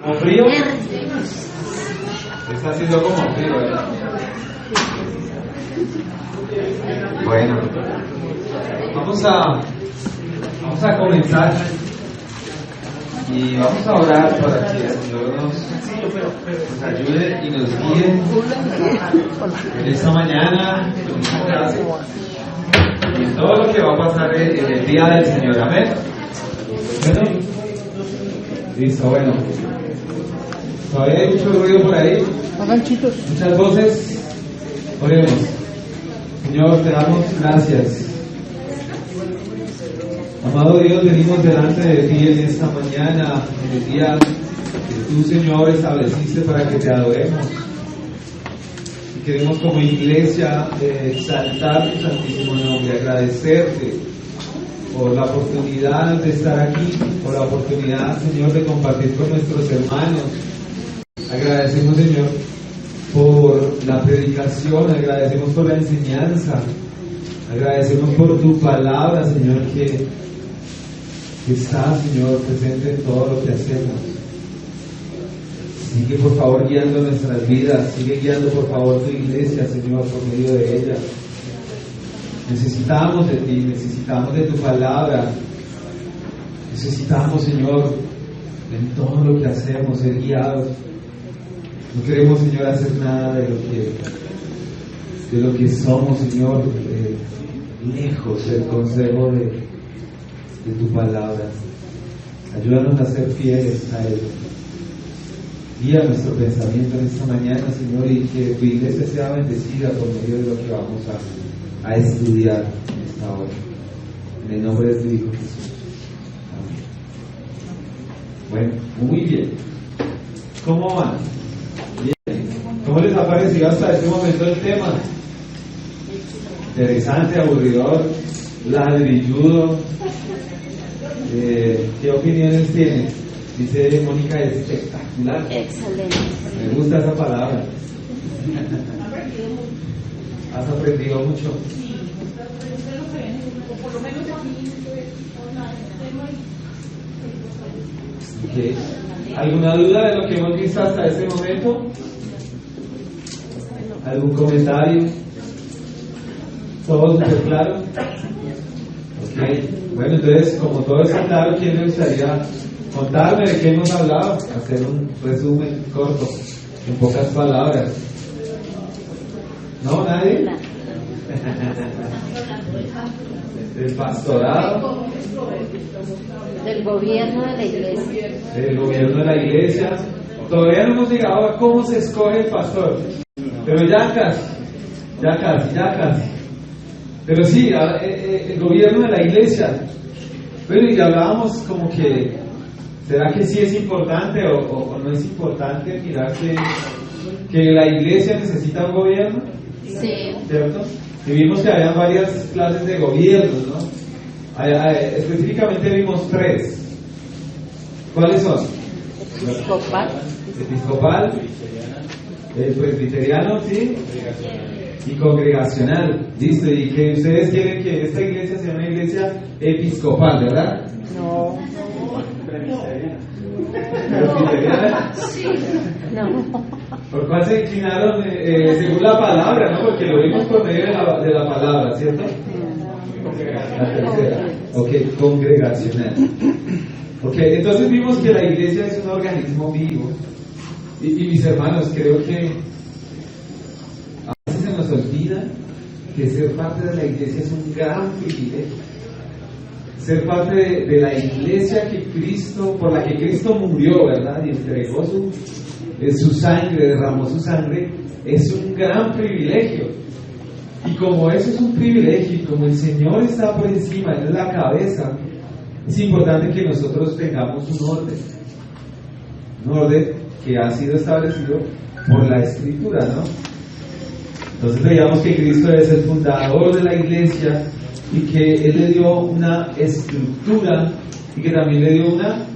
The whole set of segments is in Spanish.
¿Con frío? Está haciendo como frío, ¿verdad? Bueno, vamos a comenzar y vamos a orar para que el Señor nos ayude y nos guíe en esta mañana, en esta clase y en todo lo que va a pasar en el día del Señor. Amén. Bueno, listo, bueno. Todavía hay mucho ruido por ahí, muchas voces. Oremos. Señor, te damos gracias. Amado Dios, venimos delante de ti en esta mañana, en el día que tú, Señor, estableciste para que te adoremos. Y queremos como iglesia exaltar tu santísimo nombre, agradecerte por la oportunidad de estar aquí, por la oportunidad, Señor, de compartir con nuestros hermanos. Agradecemos, Señor, por la predicación, agradecemos por la enseñanza, agradecemos por tu palabra, Señor, que está, Señor, presente en todo lo que hacemos. Sigue, por favor, guiando nuestras vidas, sigue guiando, por favor, tu iglesia, Señor, por medio de ella. Necesitamos de ti, necesitamos de tu palabra, necesitamos, Señor, en todo lo que hacemos, ser guiados. No queremos, Señor, hacer nada de lo que somos, Señor, lejos del consejo de tu palabra. Ayúdanos a ser fieles a Él. Guía nuestro pensamiento en esta mañana, Señor, y que tu iglesia sea bendecida por medio de lo que vamos a estudiar en esta hora. En el nombre de tu Hijo Jesús. Amén. Bueno, muy bien. ¿Cómo van? ¿Cómo les ha parecido hasta este momento el tema? Interesante, aburridor, ladrilludo. ¿Qué opiniones tienen? Dice Mónica, espectacular. Excelente. Me gusta esa palabra. ¿Has aprendido mucho? Okay. ¿Alguna duda de lo que hemos visto hasta este momento? ¿Algún comentario? ¿Todo súper claro? Ok. Bueno, entonces, como todo está claro, ¿quién me gustaría contarme de qué hemos hablado? Hacer un resumen corto, en pocas palabras. ¿No? ¿Nadie? Del pastorado. Del gobierno de la iglesia. Del gobierno de la iglesia. Todavía no hemos llegado a cómo se escoge el pastor. Pero ya casi. Pero sí, el gobierno de la iglesia. Bueno, y hablábamos como que, ¿será que sí es importante o no es importante mirar que la iglesia necesita un gobierno? Sí. ¿Cierto? Y vimos que había varias clases de gobiernos, ¿no? Específicamente vimos 3. ¿Cuáles son? Episcopal, el presbiteriano, sí, y congregacional. Listo, y que ustedes quieren que esta iglesia sea una iglesia episcopal, ¿verdad? No. ¿Presbiteriana? Sí. No. ¿Por cuál se inclinaron? Según la palabra, ¿no? Porque lo vimos por medio de la palabra, ¿cierto? La tercera. Ok, congregacional. Ok, entonces vimos que la iglesia es un organismo vivo. Y mis hermanos, creo que a veces se nos olvida que ser parte de la iglesia es un gran privilegio. Ser parte de la iglesia por la que Cristo murió, ¿verdad? Y entregó su sangre, derramó su sangre, es un gran privilegio. Y como eso es un privilegio, y como el Señor está por encima, Él es la cabeza, es importante que nosotros tengamos un orden que ha sido establecido por la Escritura, ¿no? Entonces veíamos que Cristo es el fundador de la iglesia y que Él le dio una estructura y que también le dio una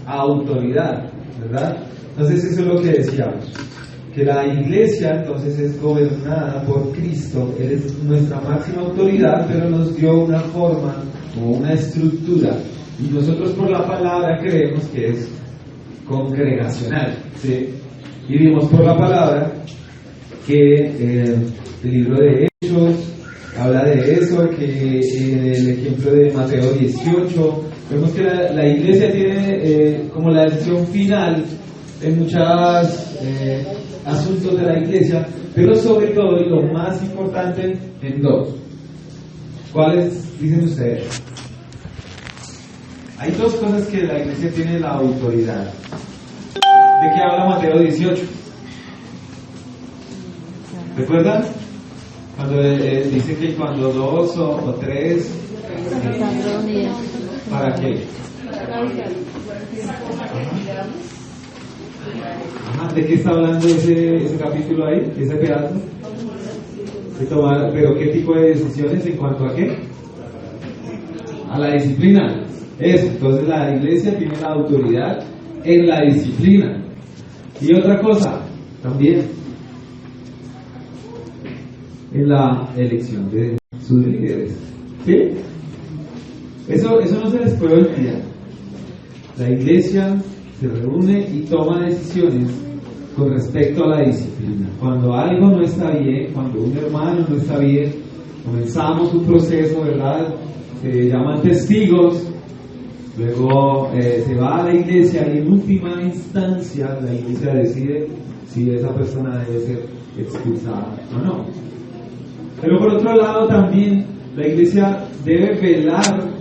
autoridad, ¿verdad? Entonces eso es lo que decíamos. que la iglesia entonces es gobernada por Cristo. Él es nuestra máxima autoridad, pero nos dio una forma o una estructura, y nosotros por la palabra creemos que es congregacional, ¿sí? Y vimos por la palabra que el libro de Hechos habla de eso, que el ejemplo de Mateo 18, vemos que la iglesia tiene como la decisión final en muchos asuntos de la iglesia, pero sobre todo, y lo más importante, en dos. ¿Cuáles dicen ustedes? Hay dos cosas que la iglesia tiene la autoridad. ¿De qué habla Mateo 18? ¿Recuerdan? Cuando dice que cuando dos o tres, ¿para qué? Ajá. ¿De qué está hablando ese capítulo ahí? ¿Ese pedazo? De tomar, ¿pero qué tipo de decisiones en cuanto a qué? A la disciplina. Eso, entonces la iglesia tiene la autoridad en la disciplina. Y otra cosa, también, en la elección de sus líderes. ¿Sí? Eso no se les puede olvidar. La iglesia se reúne y toma decisiones con respecto a la disciplina. Cuando algo no está bien, cuando un hermano no está bien, comenzamos un proceso, ¿verdad? Se llaman testigos, luego se va a la iglesia y en última instancia la iglesia decide si esa persona debe ser expulsada o no. Pero por otro lado también la iglesia debe velar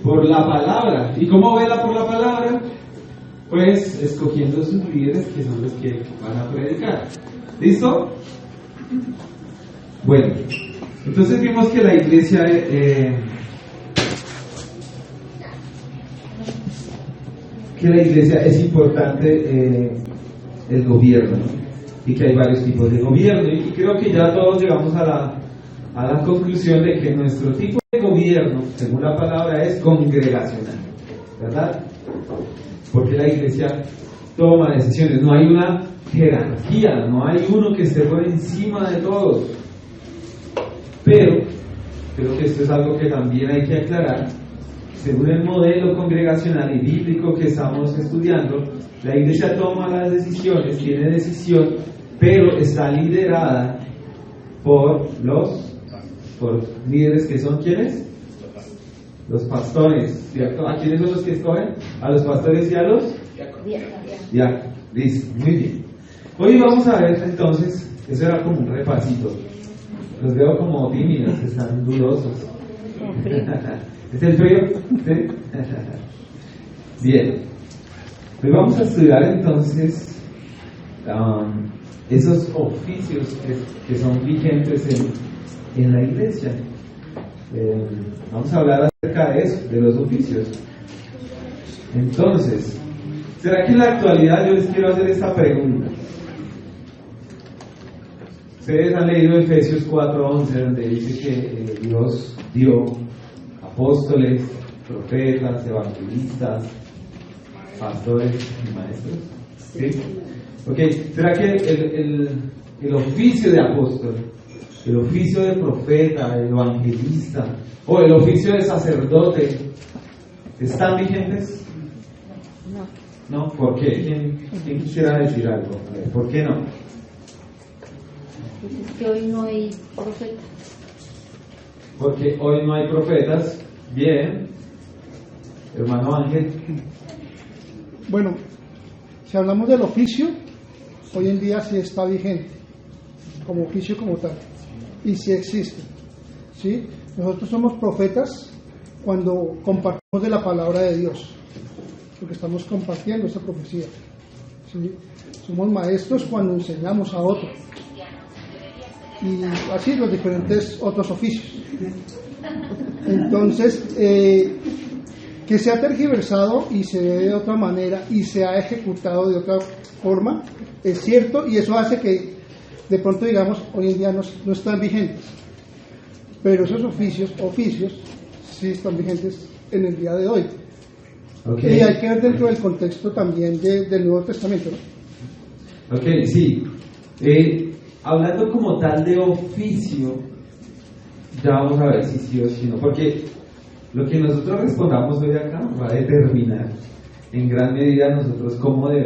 por la palabra. ¿Y cómo vela por la palabra? Pues escogiendo sus líderes, que son los que van a predicar. ¿Listo? Bueno, entonces vimos que la iglesia es importante el gobierno, ¿no? Y que hay varios tipos de gobierno, y creo que ya todos llegamos a la conclusión de que nuestro tipo de gobierno, según la palabra, es congregacional, ¿verdad? Porque la iglesia toma decisiones, no hay una jerarquía, no hay uno que esté por encima de todos. Pero creo que esto es algo que también hay que aclarar. Según el modelo congregacional y bíblico que estamos estudiando, la iglesia toma las decisiones, tiene decisión, pero está liderada por líderes que son ¿quiénes? Los pastores, ¿cierto? ¿A quiénes son los que escogen? A los pastores y a los diáconos. Listo, muy bien. Hoy vamos a ver entonces, eso era como un repasito. Los veo como tímidos, están dudosos. ¿Es el frío? ¿Sí? Bien. Hoy vamos a estudiar entonces esos oficios que son vigentes en la iglesia. Vamos a hablar acerca de eso, de los oficios. Entonces, ¿será que en la actualidad yo les quiero hacer esta pregunta? Ustedes han leído Efesios 4:11, donde dice que Dios dio apóstoles, profetas, evangelistas, pastores y maestros. ¿Sí? Okay. ¿Será que el oficio de apóstol, el oficio de profeta, el evangelista o el oficio de sacerdote están vigentes? No. ¿Por qué? ¿Quién quisiera decir algo? A ver, ¿por qué no? Pues es que hoy no hay profetas. Porque hoy no hay profetas. Bien. Hermano Ángel. Bueno, si hablamos del oficio, hoy en día sí está vigente, como oficio como tal, y sí existe, ¿sí? Nosotros somos profetas cuando compartimos de la palabra de Dios, porque estamos compartiendo esa profecía, ¿sí? Somos maestros cuando enseñamos a otros, y así los diferentes otros oficios. Entonces, que se ha tergiversado y se ve de otra manera y se ha ejecutado de otra forma, es cierto, y eso hace que de pronto digamos hoy en día no están vigentes, pero esos oficios sí están vigentes en el día de hoy. Okay. Y hay que ver dentro del contexto también del Nuevo Testamento, ¿no? Ok, sí. Hablando como tal de oficio, ya vamos a ver si sí o si no, porque lo que nosotros respondamos hoy acá va a determinar en gran medida nosotros cómo la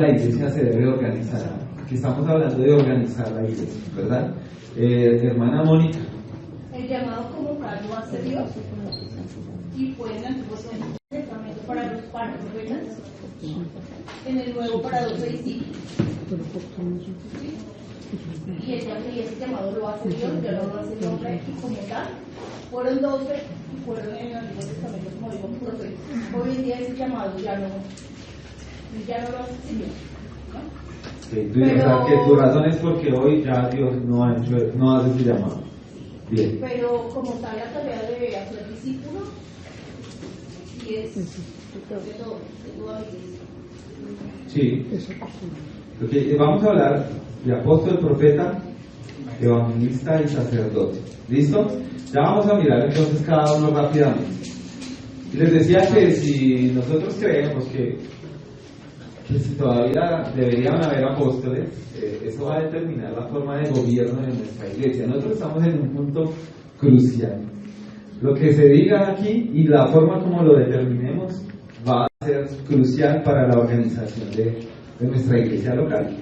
iglesia se debe organizar. Aquí estamos hablando de organizar la iglesia, ¿verdad? Hermana Mónica. El llamado como tal lo hace Dios y fue en el Antiguo Testamento para los profetas, en el Nuevo para 12 discípulos. Y ese llamado lo hace Dios, ya no lo hace el hombre, y como tal, fueron 12 y fueron en el Antiguo Testamento, como digo, profetas. Hoy en día ese llamado ya no lo hace el Señor, ¿no? Sí, pero que tu razón es porque hoy ya Dios no hace ese llamado. Bien. Pero como tal la tarea de hacer discípulos y es de toda la iglesia. Sí. Okay, vamos a hablar de apóstol, profeta, evangelista y sacerdote. ¿Listo? Ya vamos a mirar entonces cada uno rápidamente. Y les decía que si nosotros creemos que si todavía deberían haber apóstoles, eso va a determinar la forma de gobierno de nuestra iglesia. Nosotros estamos en un punto crucial. Lo que se diga aquí y la forma como lo determinemos va a ser crucial para la organización de nuestra iglesia local.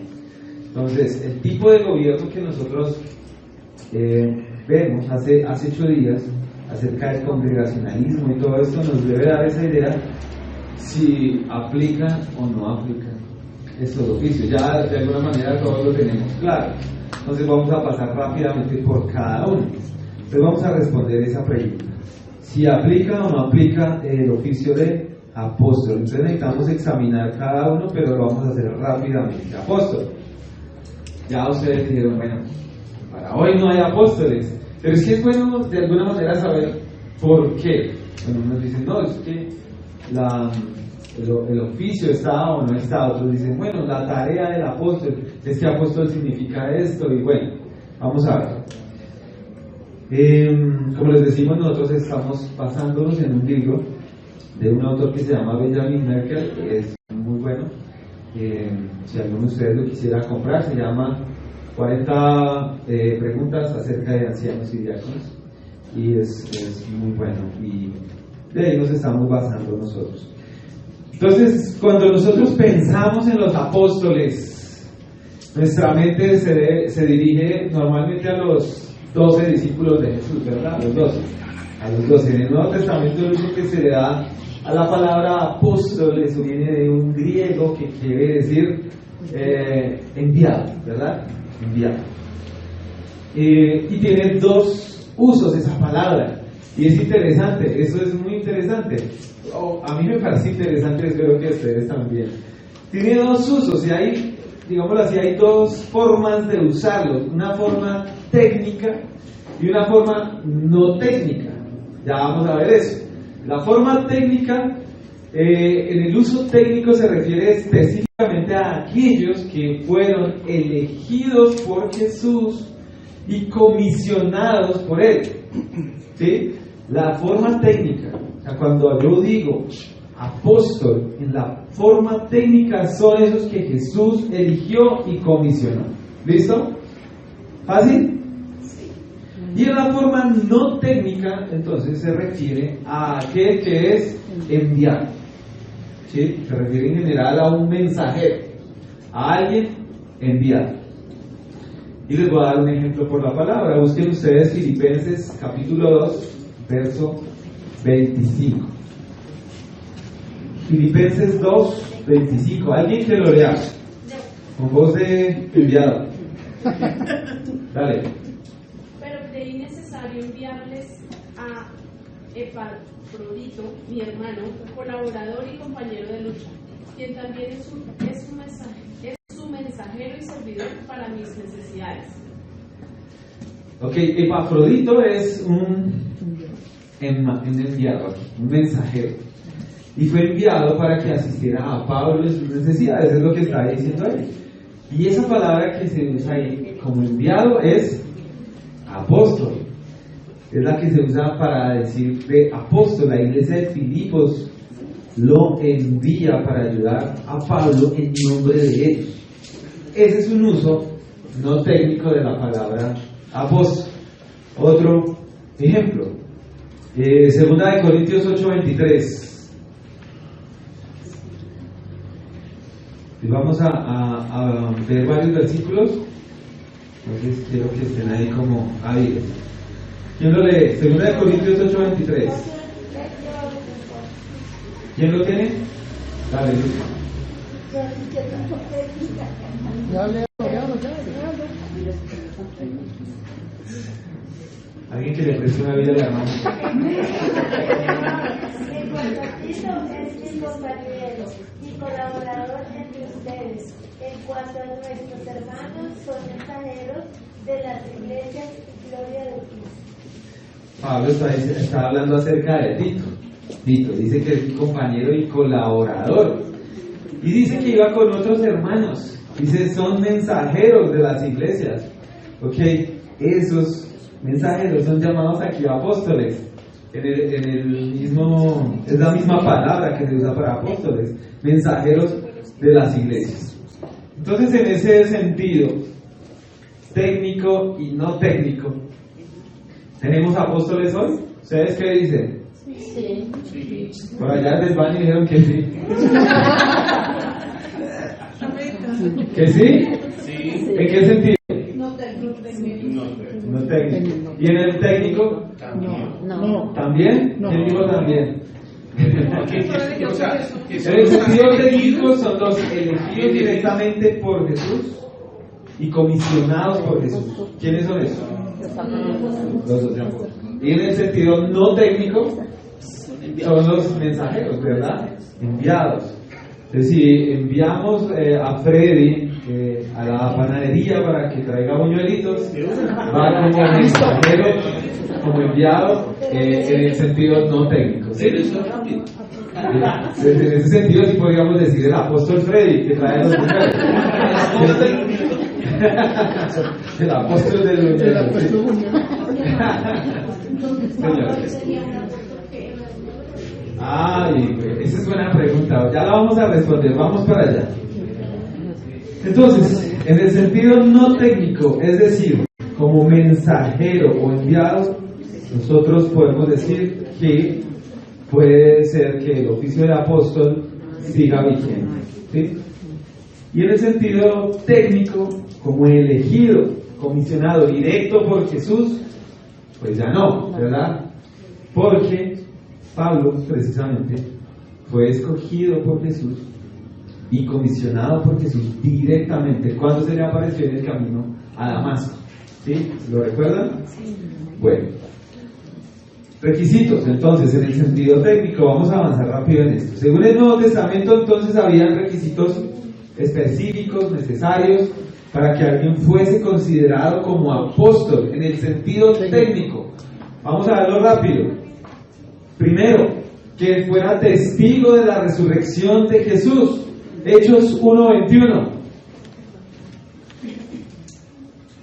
Entonces, el tipo de gobierno que nosotros vemos hace 8 días acerca del congregacionalismo y todo esto nos debe dar esa idea si aplica o no aplica estos oficios. Ya de alguna manera todos lo tenemos claro. Entonces vamos a pasar rápidamente por cada uno. Entonces vamos a responder esa pregunta. Si aplica o no aplica el oficio de apóstol. Entonces necesitamos examinar cada uno, pero lo vamos a hacer rápidamente. Apóstol. Ya ustedes dijeron, bueno, para hoy no hay apóstoles. Pero es que es bueno de alguna manera saber por qué. Bueno, unos dicen, no, es que el oficio está o no está. Otros dicen, bueno, la tarea del apóstol es que apóstol significa esto. Y bueno, vamos a ver. Como les decimos, nosotros estamos basándonos en un libro de un autor que se llama Benjamin Merkel, que es muy bueno. Si alguno de ustedes lo quisiera comprar, se llama 40 preguntas acerca de ancianos y diáconos, y es muy bueno, y de ahí nos estamos basando nosotros. Entonces, cuando nosotros pensamos en los apóstoles, nuestra mente se dirige normalmente a los 12 discípulos de Jesús, ¿verdad? A los 12. En el Nuevo Testamento el uso que se le da a la palabra apóstol, eso viene de un griego que quiere decir enviado, ¿verdad? Enviado. Y tiene 2 usos esa palabra, y es interesante, eso es muy interesante. A mí me parece interesante, espero que ustedes también. Tiene 2 usos, y hay, digámoslo así, hay 2 formas de usarlo, una forma técnica y una forma no técnica. Ya vamos a ver eso. La forma técnica, en el uso técnico se refiere específicamente a aquellos que fueron elegidos por Jesús y comisionados por Él. ¿Sí? La forma técnica, o sea, cuando yo digo apóstol, en la forma técnica son esos que Jesús eligió y comisionó. ¿Listo? ¿Fácil? Y en la forma no técnica, entonces se refiere a aquel que es enviado. ¿Sí? Se refiere en general a un mensajero, a alguien enviado. Y les voy a dar un ejemplo por la palabra. Busquen ustedes Filipenses capítulo 2, verso 25. Filipenses 2, 25. Alguien que lo lea con voz de enviado. Dale. Creí necesario enviarles a Epafrodito, mi hermano, colaborador y compañero de lucha, quien también es su mensajero y servidor para mis necesidades. Ok, Epafrodito es un enviado, un mensajero, y fue enviado para que asistiera a Pablo en sus necesidades, es lo que está diciendo ahí. Y esa palabra que se usa ahí como enviado es apóstol, es la que se usa para decir de apóstol. La iglesia de Filipos lo envía para ayudar a Pablo en nombre de ellos. ese es un uso no técnico de la palabra apóstol. Otro ejemplo, 2 Corintios 8:23. Y vamos a ver varios versículos. Entonces quiero que estén ahí como hábiles. ¿Quién lo lee? 2 Corintios 8:23. ¿Quién lo tiene? Dale, Luis. Ya leo. Alguien que le preste una vida a la hermana. En cuanto a Cristo es mi compañero y colaborador entre ustedes. En cuanto a nuestros hermanos, son mensajeros de las iglesias y gloria de Cristo. Pablo está hablando acerca de Tito. Tito dice que es mi compañero y colaborador. Y dice que iba con otros hermanos. Dice, son mensajeros de las iglesias. Ok, esos mensajeros son llamados aquí apóstoles. En el mismo, es la misma palabra que se usa para apóstoles. Mensajeros de las iglesias. Entonces, en ese sentido, técnico y no técnico, ¿tenemos apóstoles hoy? ¿Ustedes qué dicen? Sí. Por allá del baño dijeron que sí. ¿Que sí? ¿En qué sentido? No técnico. No técnico. ¿Y en el técnico? No. ¿También? No. ¿Quién dijo también? O sea, que En son el sentido los técnico son los elegidos directamente por Jesús y comisionados por Jesús. ¿Quiénes son esos? Los dos. Y en el sentido no técnico son los mensajeros, ¿verdad? Enviados. Entonces, si enviamos a Freddy a la panadería para que traiga buñuelitos, va como mensajero, como enviado en el sentido no técnico. ¿Sí? En ese sentido, sí podríamos decir el apóstol Freddy que trae los buñuelos. El apóstol del buñuelo. Ay, esa es buena pregunta. Ya la vamos a responder. Vamos para allá. Entonces, en el sentido no técnico, es decir, como mensajero o enviado, nosotros podemos decir que puede ser que el oficio de apóstol siga vigente. ¿Sí? Y en el sentido técnico, como elegido, comisionado directo por Jesús, pues ya no, ¿verdad? Porque Pablo, precisamente, fue escogido por Jesús y comisionado por Jesús directamente cuando se le apareció en el camino a Damasco. ¿Sí? ¿Lo recuerdan? Sí. Bueno. Requisitos, entonces, en el sentido técnico, vamos a avanzar rápido en esto. Según el Nuevo Testamento, entonces, habían requisitos específicos, necesarios, para que alguien fuese considerado como apóstol, en el sentido técnico. Vamos a verlo rápido. Primero, que fuera testigo de la resurrección de Jesús. Hechos 1:21.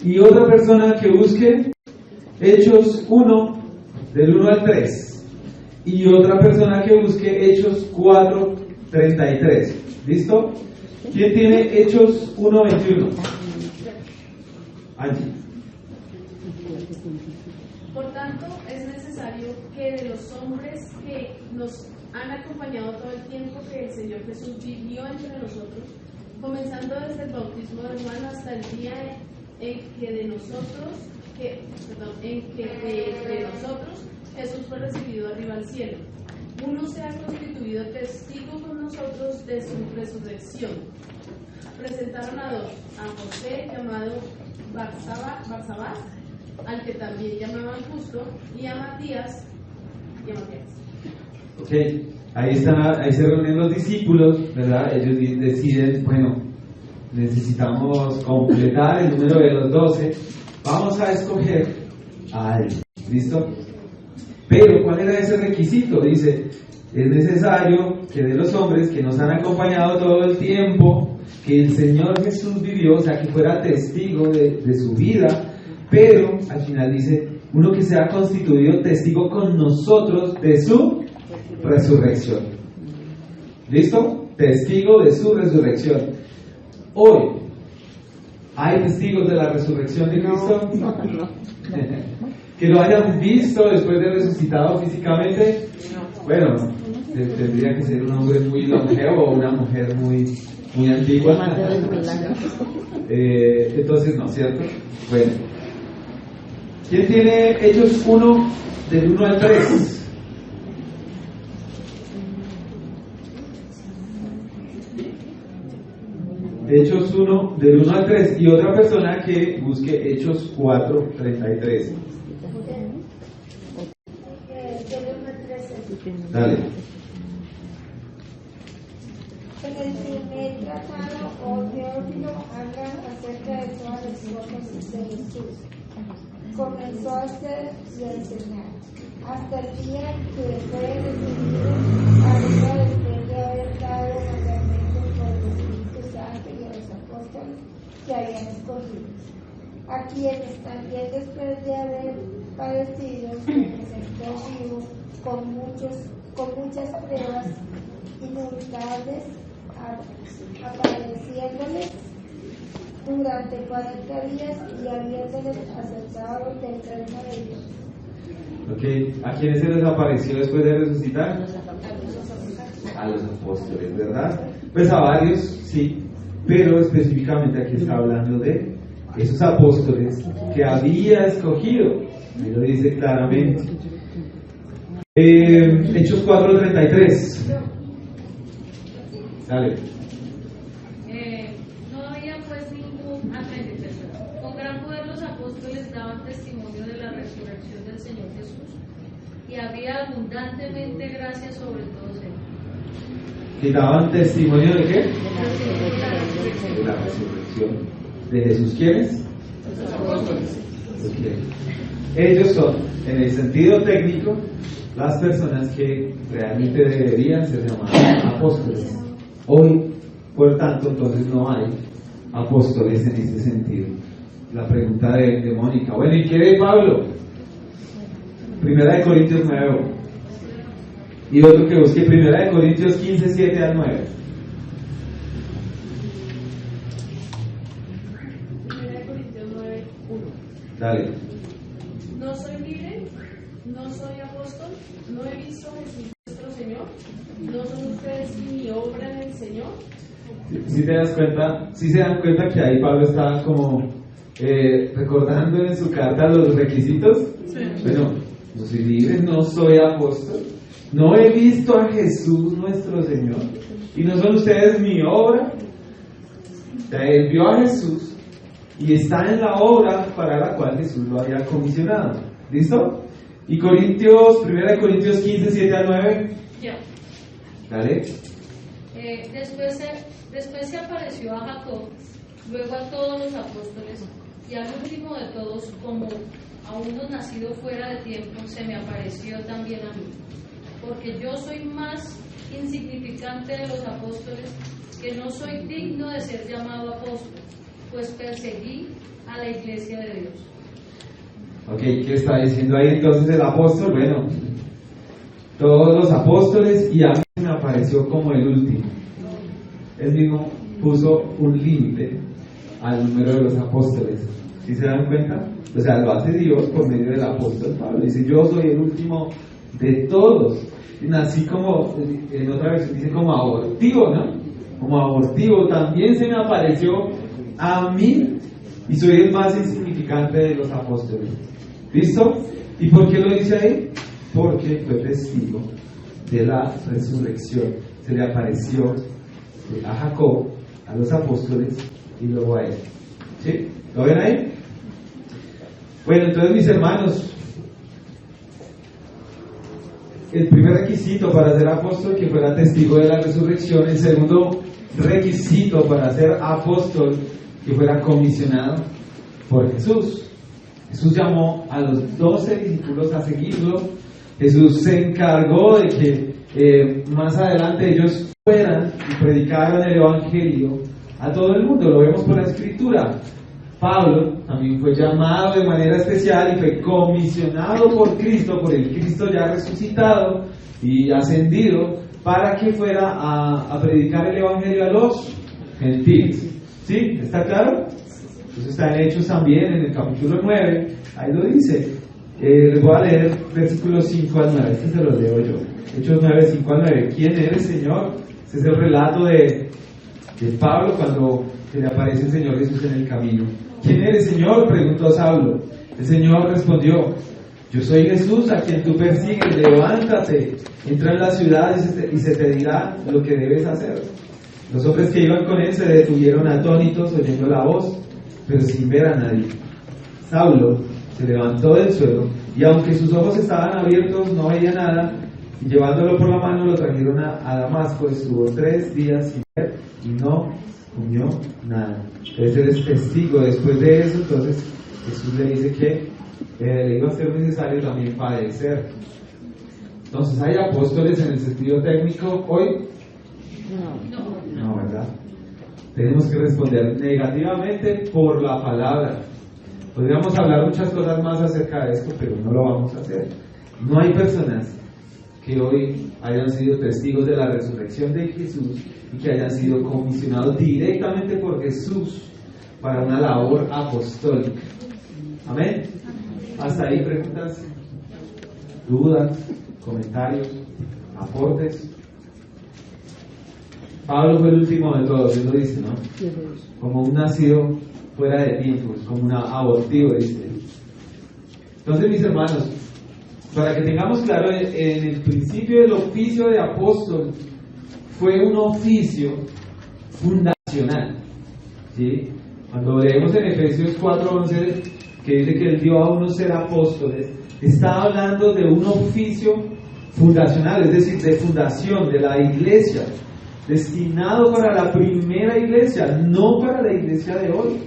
Y otra persona que busque Hechos 1, del 1 al 3. Y otra persona que busque Hechos 4:33. ¿Listo? ¿Quién tiene Hechos 1:21? Allí. Por tanto, es necesario que de los hombres que nos han acompañado todo el tiempo que el Señor Jesús vivió entre nosotros, comenzando desde el bautismo de Juan hasta el día en que de nosotros Jesús fue recibido arriba al cielo, uno se ha constituido testigo con nosotros de su resurrección. Presentaron a dos, a José llamado Barsabás, al que también llamaban Justo, y a Matías. Ok, ahí se reúnen los discípulos, ¿verdad? Ellos deciden, bueno, necesitamos completar el número de los 12, vamos a escoger a alguien, ¿listo? Pero, ¿cuál era ese requisito? Dice, es necesario que de los hombres que nos han acompañado todo el tiempo, que el Señor Jesús vivió, o sea, que fuera testigo de su vida, pero al final dice, uno que sea constituido testigo con nosotros de su resurrección. ¿Listo? Testigo de su resurrección. Hoy, ¿Hay testigos de la resurrección de Cristo? ¿Que lo hayan visto después de resucitado físicamente? Bueno, tendría que ser un hombre muy longevo o una mujer muy antigua. Entonces no, ¿cierto? Bueno. ¿Quién tiene Hechos 1 del 1 al 3? Hechos 1 del 1 al 3 y otra persona que busque Hechos 4, 33. Dale. En el primer tratado, oh Teófilo, habla acerca de todas las cosas de Jesús. Comenzó a hacer y a enseñar, hasta el día en que fue recibido arriba después de haber dado mandamientos por el Espíritu Santo y a los apóstoles que habían escogido, a quienes también después de haber padecido se presentó vivo con muchas pruebas inevitables, apareciéndoles durante 40 días y habiéndoles acercado del reino de Dios. Okay. ¿A quiénes se les apareció después de resucitar? A los apóstoles, ¿verdad? Pues a varios, sí, pero específicamente aquí está hablando de esos apóstoles que había escogido. Ahí lo dice claramente. Hechos 4:33. Dale. No había pues ningún con gran poder los apóstoles daban testimonio de la resurrección del Señor Jesús, y había abundantemente gracia sobre todos ellos. ¿Que daban testimonio de qué? De la resurrección de Jesús. ¿Quiénes? Los apóstoles. Okay. Ellos son, en el sentido técnico, las personas que realmente deberían ser llamadas apóstoles. Hoy, por tanto, entonces no hay apóstoles en este sentido. La pregunta de Mónica. Bueno, ¿y qué de Pablo? 1 Corintios 9. Y otro que busque 1 Corintios 15, 7 al 9. 1 Corintios 9, 1. Dale. No soy libre, no soy apóstol, no he visto a Jesús nuestro Señor, no son ustedes mi obra en el Señor. Si te das cuenta, si se dan cuenta que ahí Pablo está como recordando en su carta los requisitos. Sí. Bueno, no soy libre, no soy apóstol, no he visto a Jesús nuestro Señor, y no son ustedes mi obra. O sea, él vio a Jesús y está en la obra para la cual Jesús lo había comisionado. ¿Listo? Y 1 Corintios 15, 7 al 9. Ya. Dale. Después se apareció a Jacob, luego a todos los apóstoles, y al último de todos, como a uno nacido fuera de tiempo, se me apareció también a mí, porque yo soy más insignificante de los apóstoles, que no soy digno de ser llamado apóstol, pues perseguí a la iglesia de Dios. Ok, ¿qué está diciendo ahí entonces el apóstol? Bueno, todos los apóstoles, y a mí me apareció como el último. Él mismo puso un límite al número de los apóstoles. ¿Sí se dan cuenta? O sea, lo hace Dios por medio del apóstol Pablo. Dice, yo soy el último de todos. Nací como, en otra versión dice como abortivo, ¿no? Como abortivo. También se me apareció a mí, y soy el más insignificante de los apóstoles. ¿Listo? ¿Y por qué lo dice ahí? Porque fue testigo de la resurrección. Se le apareció a Jacob, a los apóstoles y luego a él. ¿Sí? ¿Lo ven ahí? Bueno, entonces mis hermanos, el primer requisito para ser apóstol, que fuera testigo de la resurrección. El segundo requisito para ser apóstol, que fuera comisionado por Jesús. Jesús llamó a los 12 discípulos a seguirlo. Jesús se encargó de que más adelante ellos fueran y predicaran el Evangelio a todo el mundo. Lo vemos por la Escritura. Pablo también fue llamado de manera especial y fue comisionado por Cristo, por el Cristo ya resucitado y ascendido, para que fuera a predicar el Evangelio a los gentiles. ¿Sí? ¿Está claro? Eso está en Hechos también, en el capítulo 9, ahí lo dice. Les voy a leer versículos 5 al 9, este se los leo yo. Hechos 9, 5 al 9. ¿Quién eres, Señor? Este es el relato de Pablo cuando se le aparece el Señor Jesús en el camino. ¿Quién eres, Señor?, preguntó Saulo. El Señor respondió: yo soy Jesús a quien tú persigues. Levántate, entra en la ciudad y se te dirá lo que debes hacer. Los hombres que iban con él se detuvieron atónitos oyendo la voz, pero sin ver a nadie. Saulo se levantó del suelo y aunque sus ojos estaban abiertos no veía nada, y llevándolo por la mano lo trajeron a Damasco. Estuvo 3 días sin ver y no comió nada. Entonces él es testigo. Después de eso, entonces Jesús le dice que le iba a ser necesario también padecer. Entonces, ¿hay apóstoles en el sentido técnico hoy? No, ¿verdad? Tenemos que responder negativamente por la palabra. Podríamos hablar muchas cosas más acerca de esto, pero no lo vamos a hacer. No hay personas que hoy hayan sido testigos de la resurrección de Jesús y que hayan sido comisionados directamente por Jesús para una labor apostólica. Amén. Hasta ahí, preguntas, dudas, comentarios, aportes. Pablo fue el último de todos, él lo dice, ¿no? Como un nacido fuera de tiempos, como un abortivo, dice. Entonces, mis hermanos, para que tengamos claro, en el principio del oficio de apóstol fue un oficio fundacional, ¿sí? Cuando leemos en Efesios 4:11 que dice que él dio a unos ser apóstoles, está hablando de un oficio fundacional, es decir, de fundación de la iglesia, destinado para la primera iglesia, no para la iglesia de hoy.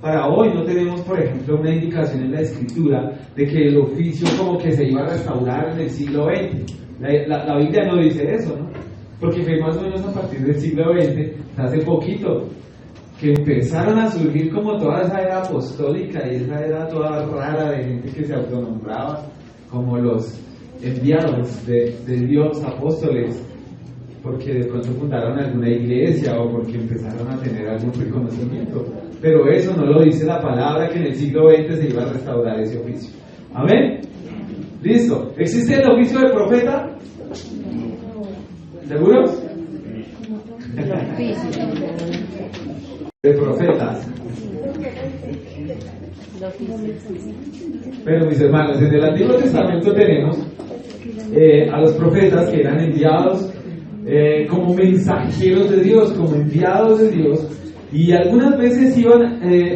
Para hoy no tenemos, por ejemplo, una indicación en la Escritura de que el oficio como que se iba a restaurar en el siglo XX. La Biblia no dice eso, ¿no? Porque fue más o menos a partir del siglo XX, hace poquito, que empezaron a surgir como toda esa era apostólica y esa era toda rara de gente que se autonombraba como los enviados de Dios, apóstoles, porque de pronto fundaron alguna iglesia o porque empezaron a tener algún reconocimiento. Pero eso no lo dice la palabra, que en el siglo XX se iba a restaurar ese oficio. ¿Amén? ¿Listo? ¿Existe el oficio de profeta? ¿Seguros? De profetas. Pero mis hermanos, en el Antiguo Testamento tenemos a los profetas que eran enviados como mensajeros de Dios, como enviados de Dios, y algunas veces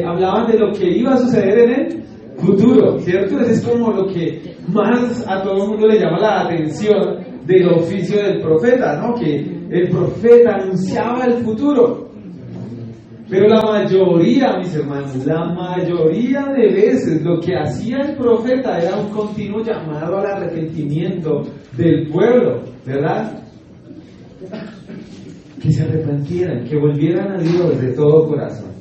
hablaban de lo que iba a suceder en el futuro, ¿cierto? Eso es como lo que más a todo el mundo le llama la atención del oficio del profeta, ¿no? Que el profeta anunciaba el futuro. Pero la mayoría, mis hermanos, la mayoría de veces lo que hacía el profeta era un continuo llamado al arrepentimiento del pueblo, ¿verdad? Que se arrepintieran, que volvieran a Dios de todo corazón.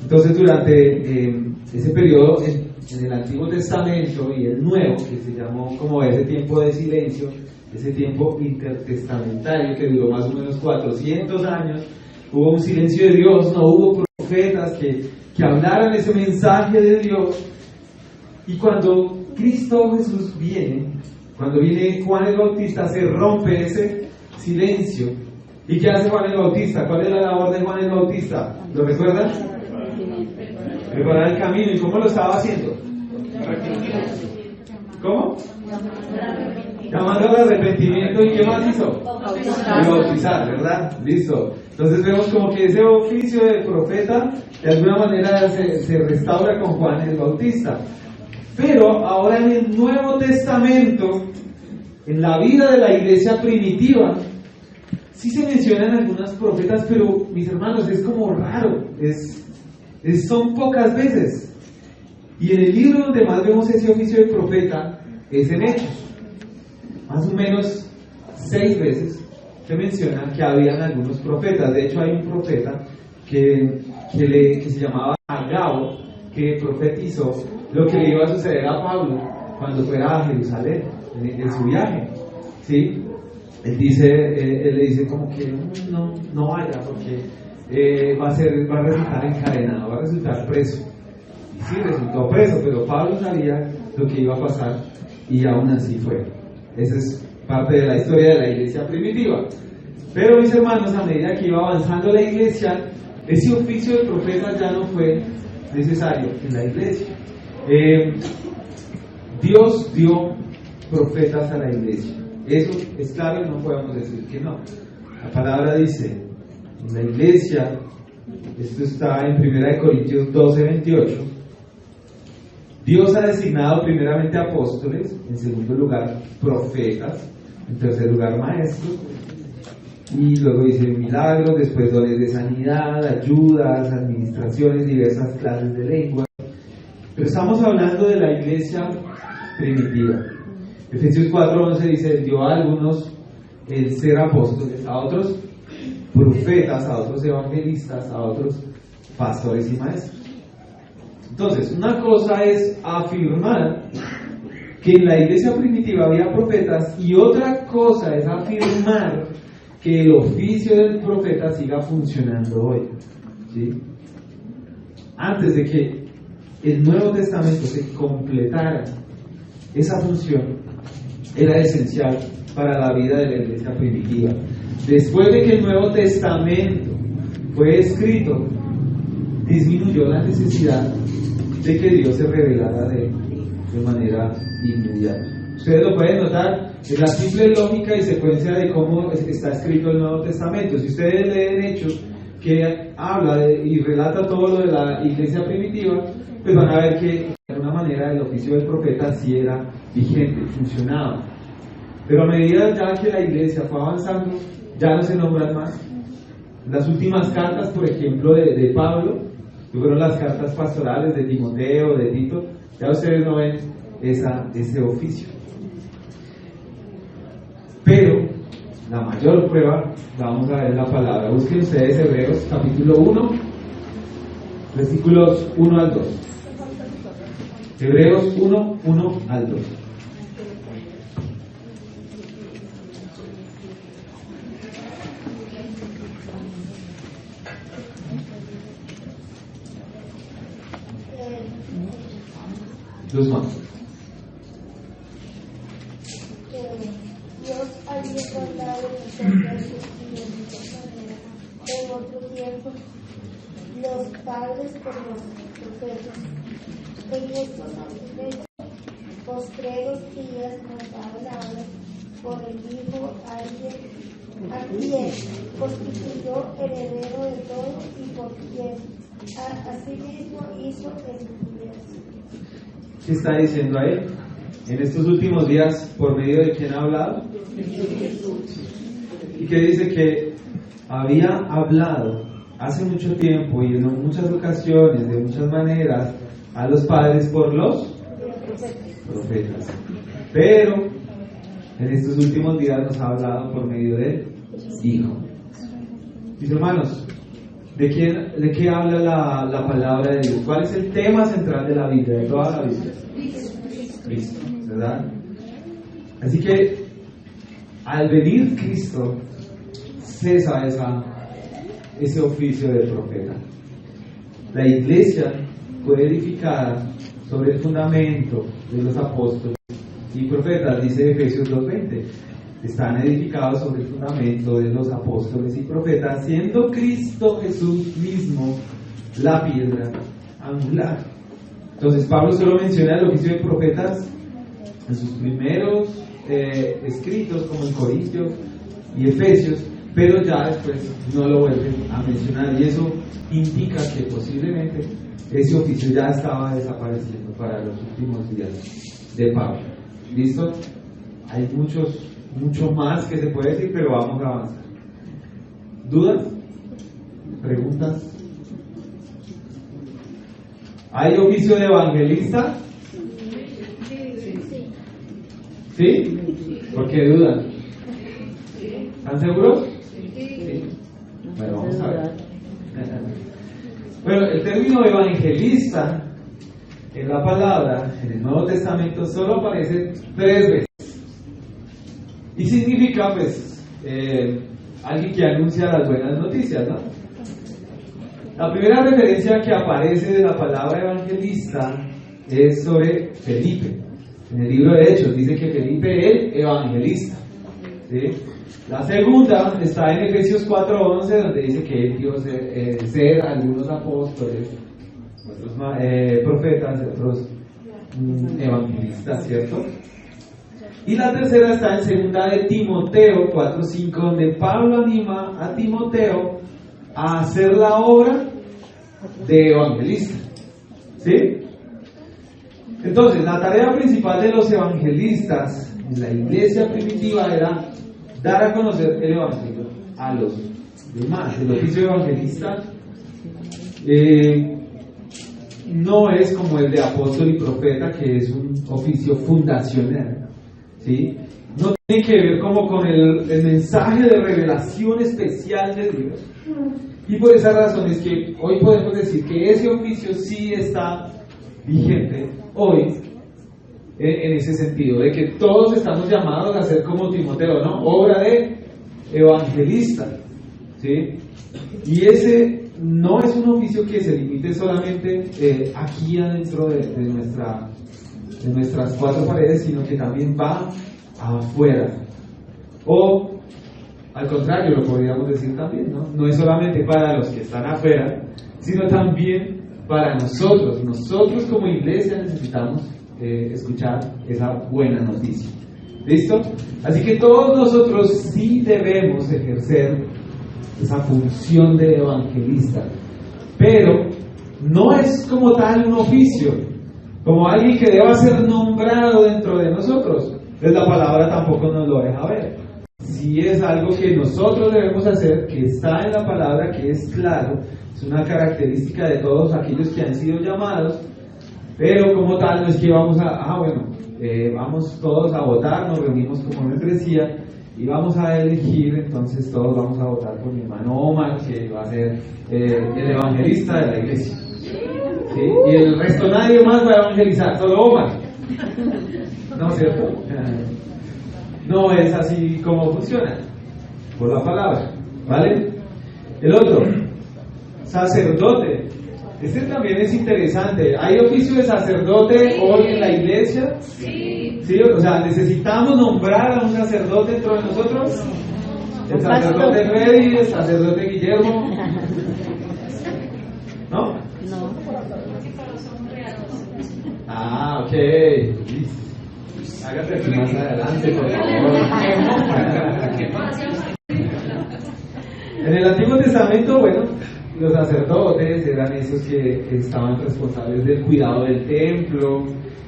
Entonces, durante ese periodo en el Antiguo Testamento y el Nuevo, que se llamó como ese tiempo de silencio, ese tiempo intertestamentario que duró más o menos 400 años, hubo un silencio de Dios, no hubo profetas que hablaran ese mensaje de Dios. Y cuando Cristo Jesús viene, cuando viene Juan el Bautista, se rompe ese silencio. ¿Y qué hace Juan el Bautista? ¿Cuál es la labor de Juan el Bautista? ¿Lo recuerdan? Preparar el camino. ¿Y cómo lo estaba haciendo? ¿Cómo? Llamando al arrepentimiento. ¿Y qué más hizo? Bautizar, ¿verdad? Listo. Entonces vemos como que ese oficio del profeta de alguna manera se restaura con Juan el Bautista. Pero ahora en el Nuevo Testamento, en la vida de la iglesia primitiva, sí se mencionan algunos profetas, pero mis hermanos, es como raro, son pocas veces. Y en el libro donde más vemos ese oficio de profeta es en Hechos, más o menos 6 veces que mencionan que habían algunos profetas. De hecho hay un profeta que se llamaba Agabo, que profetizó lo que le iba a suceder a Pablo cuando fuera a Jerusalén en su viaje, ¿sí? Él le dice como que no vaya, porque va a resultar encadenado, va a resultar preso. Y sí, resultó preso, pero Pablo sabía lo que iba a pasar y aún así fue. Esa es parte de la historia de la iglesia primitiva. Pero mis hermanos, a medida que iba avanzando la iglesia, ese oficio de profeta ya no fue necesario en la iglesia. Dios dio profetas a la iglesia. Eso es claro y no podemos decir que no. La palabra dice en la iglesia, esto está en 1 Corintios 12:28, Dios ha designado primeramente apóstoles, en segundo lugar profetas, en tercer lugar maestros, y luego dice milagros, después dones de sanidad, ayudas, administraciones, diversas clases de lengua. Pero estamos hablando de la iglesia primitiva. Efesios 4:11 dice, dio a algunos el ser apóstoles, a otros profetas, a otros evangelistas, a otros pastores y maestros. Entonces, una cosa es afirmar que en la iglesia primitiva había profetas y otra cosa es afirmar que el oficio del profeta siga funcionando hoy, ¿sí? Antes de que el Nuevo Testamento se completara, esa función era esencial para la vida de la iglesia primitiva. Después de que el Nuevo Testamento fue escrito, disminuyó la necesidad de que Dios se revelara de manera inmediata. Ustedes lo pueden notar en la simple lógica y secuencia de cómo está escrito el Nuevo Testamento. Si ustedes leen Hechos, que habla y relata todo lo de la iglesia primitiva, pues van a ver que de alguna manera el oficio del profeta sí era vigente, funcionaba. Pero a medida ya que la iglesia fue avanzando, ya no se nombran más. Las últimas cartas, por ejemplo, de Pablo, que fueron las cartas pastorales de Timoteo, de Tito, ya ustedes no ven ese oficio. Pero la mayor prueba la vamos a ver en la palabra. Busquen ustedes Hebreos capítulo 1, versículos 1 al 2. Hebreos 1, 1 al 2. Dos manos. Dios había guardado nosotros en otro tiempo los padres por los profetas. En estos postreros días nos ha hablado por el Hijo a quien constituyó heredero de todo y por quien asimismo hizo el universo. ¿Qué está diciendo ahí? En estos últimos días, ¿por medio de quién ha hablado? Y que dice que había hablado hace mucho tiempo y en muchas ocasiones, de muchas maneras, a los padres por los profetas. Pero en estos últimos días nos ha hablado por medio del Hijo. Mis hermanos, ¿de qué habla la palabra de Dios? ¿Cuál es el tema central de la Biblia, de toda la Biblia? Cristo, ¿verdad? Así que al venir Cristo cesa ese oficio de profeta. La iglesia fue edificada sobre el fundamento de los apóstoles y profetas, dice Efesios 2:20. Están edificados sobre el fundamento de los apóstoles y profetas, siendo Cristo Jesús mismo la piedra angular. Entonces Pablo solo menciona el oficio de profetas en sus primeros escritos, como en Corintios y Efesios, pero ya después no lo vuelven a mencionar, y eso indica que posiblemente ese oficio ya estaba desapareciendo para los últimos días de Pablo. ¿Listo? Hay mucho más que se puede decir, pero vamos a avanzar. ¿Dudas? ¿Preguntas? ¿Hay oficio de evangelista? ¿Sí? ¿Por qué dudan? ¿Están seguros? Sí. Bueno, vamos a ver. Bueno, el término evangelista en la palabra, en el Nuevo Testamento, solo aparece 3 veces. Y significa, pues, alguien que anuncia las buenas noticias, ¿no? La primera referencia que aparece de la palabra evangelista es sobre Felipe. En el libro de Hechos dice que Felipe el evangelista. ¿Sí? La segunda está en Efesios 4:11, donde dice que él dio ser algunos apóstoles, otros profetas y otros evangelistas, ¿cierto? Y la tercera está en segunda de Timoteo 4:5, donde Pablo anima a Timoteo a hacer la obra de evangelista. ¿Sí? Entonces, la tarea principal de los evangelistas en la iglesia primitiva era dar a conocer el evangelio a los demás. El oficio de evangelista no es como el de apóstol y profeta, que es un oficio fundacional, ¿sí? No tiene que ver como con el mensaje de revelación especial de Dios. Y por esa razón es que hoy podemos decir que ese oficio sí está vigente hoy, en ese sentido, de que todos estamos llamados a ser como Timoteo, ¿no? Obra de evangelista, ¿sí? Y ese no es un oficio que se limite solamente aquí adentro de nuestras cuatro paredes, sino que también va afuera. O, al contrario, lo podríamos decir también, ¿no? No es solamente para los que están afuera, sino también para nosotros. Nosotros como iglesia necesitamos escuchar esa buena noticia. ¿Listo? Así que todos nosotros sí debemos ejercer esa función de evangelista, pero no es como tal un oficio, como alguien que deba ser nombrado dentro de nosotros. Pues la palabra tampoco nos lo deja ver. Sí es algo que nosotros debemos hacer, que está en la palabra, que es claro, es una característica de todos aquellos que han sido llamados, pero como tal no es que vamos vamos todos a votar, nos reunimos como membresía y vamos a elegir, entonces todos vamos a votar por mi hermano Omar, que va a ser el evangelista de la iglesia. ¿Sí? Y el resto nadie más va a evangelizar, solo Omar. ¿No es cierto? No es así como funciona, por la palabra, ¿vale? El otro, sacerdote. Este también es interesante. ¿Hay oficio de sacerdote hoy en la iglesia? Sí. ¿Sí? O sea, ¿necesitamos nombrar a un sacerdote dentro de nosotros? ¿El sacerdote Freddy? ¿El sacerdote Guillermo? ¿No? No. Ah, ok. Hágase más adelante, por favor. En el Antiguo Testamento, bueno, los sacerdotes eran esos que estaban responsables del cuidado del templo,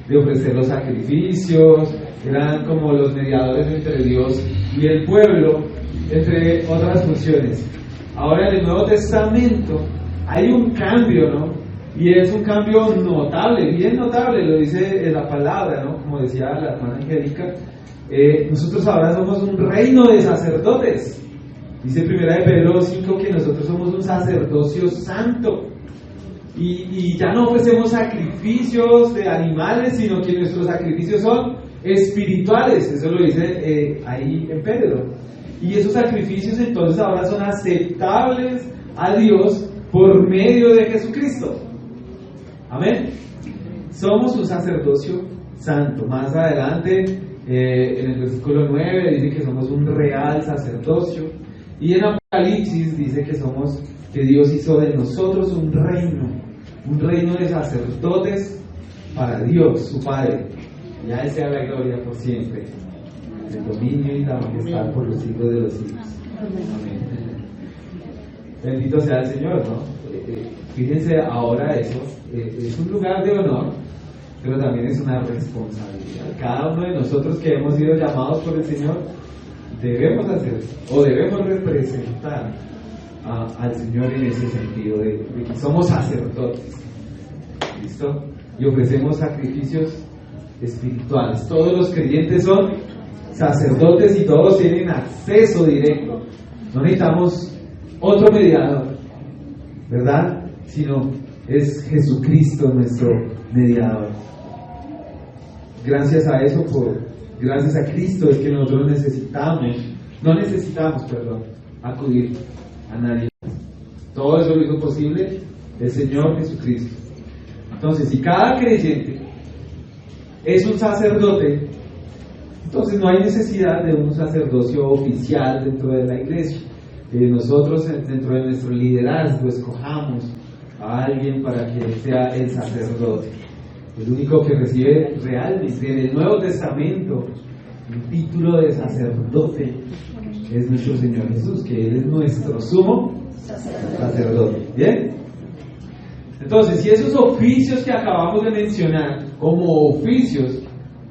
de ofrecer los sacrificios, eran como los mediadores entre Dios y el pueblo, entre otras funciones. Ahora en el Nuevo Testamento hay un cambio, ¿no? Y es un cambio notable, bien notable, lo dice la palabra, ¿no? Como decía la hermana Angélica, nosotros ahora somos un reino de sacerdotes. Dice 1 de Pedro 5 que nosotros somos un sacerdocio santo. Y ya no ofrecemos sacrificios de animales, sino que nuestros sacrificios son espirituales. Eso lo dice ahí en Pedro. Y esos sacrificios entonces ahora son aceptables a Dios por medio de Jesucristo. Amén. Somos un sacerdocio santo. Más adelante, en el versículo 9, dice que somos un real sacerdocio. Y en Apocalipsis dice que Dios hizo de nosotros un reino de sacerdotes para Dios, su Padre. Y a Él sea la gloria por siempre, el dominio y la majestad por los siglos de los siglos. Amén. Bendito sea el Señor, ¿no? Fíjense ahora eso, es un lugar de honor, pero también es una responsabilidad. Cada uno de nosotros que hemos sido llamados por el Señor, debemos hacer o debemos representar al Señor en ese sentido de que somos sacerdotes. ¿Listo? Y ofrecemos sacrificios espirituales. Todos los creyentes son sacerdotes y todos tienen acceso directo. No necesitamos otro mediador, ¿verdad? Sino es Jesucristo nuestro mediador. Gracias a eso, gracias a Cristo es que nosotros no necesitamos acudir a nadie. Todo eso lo hizo posible el Señor Jesucristo. Entonces, si cada creyente es un sacerdote, entonces no hay necesidad de un sacerdocio oficial dentro de la iglesia. Nosotros, dentro de nuestro liderazgo, escojamos a alguien para que sea el sacerdote. El único que recibe realmente en el Nuevo Testamento un título de sacerdote es nuestro Señor Jesús, que Él es nuestro sumo sacerdote. ¿Bien? Entonces, si esos oficios que acabamos de mencionar, como oficios,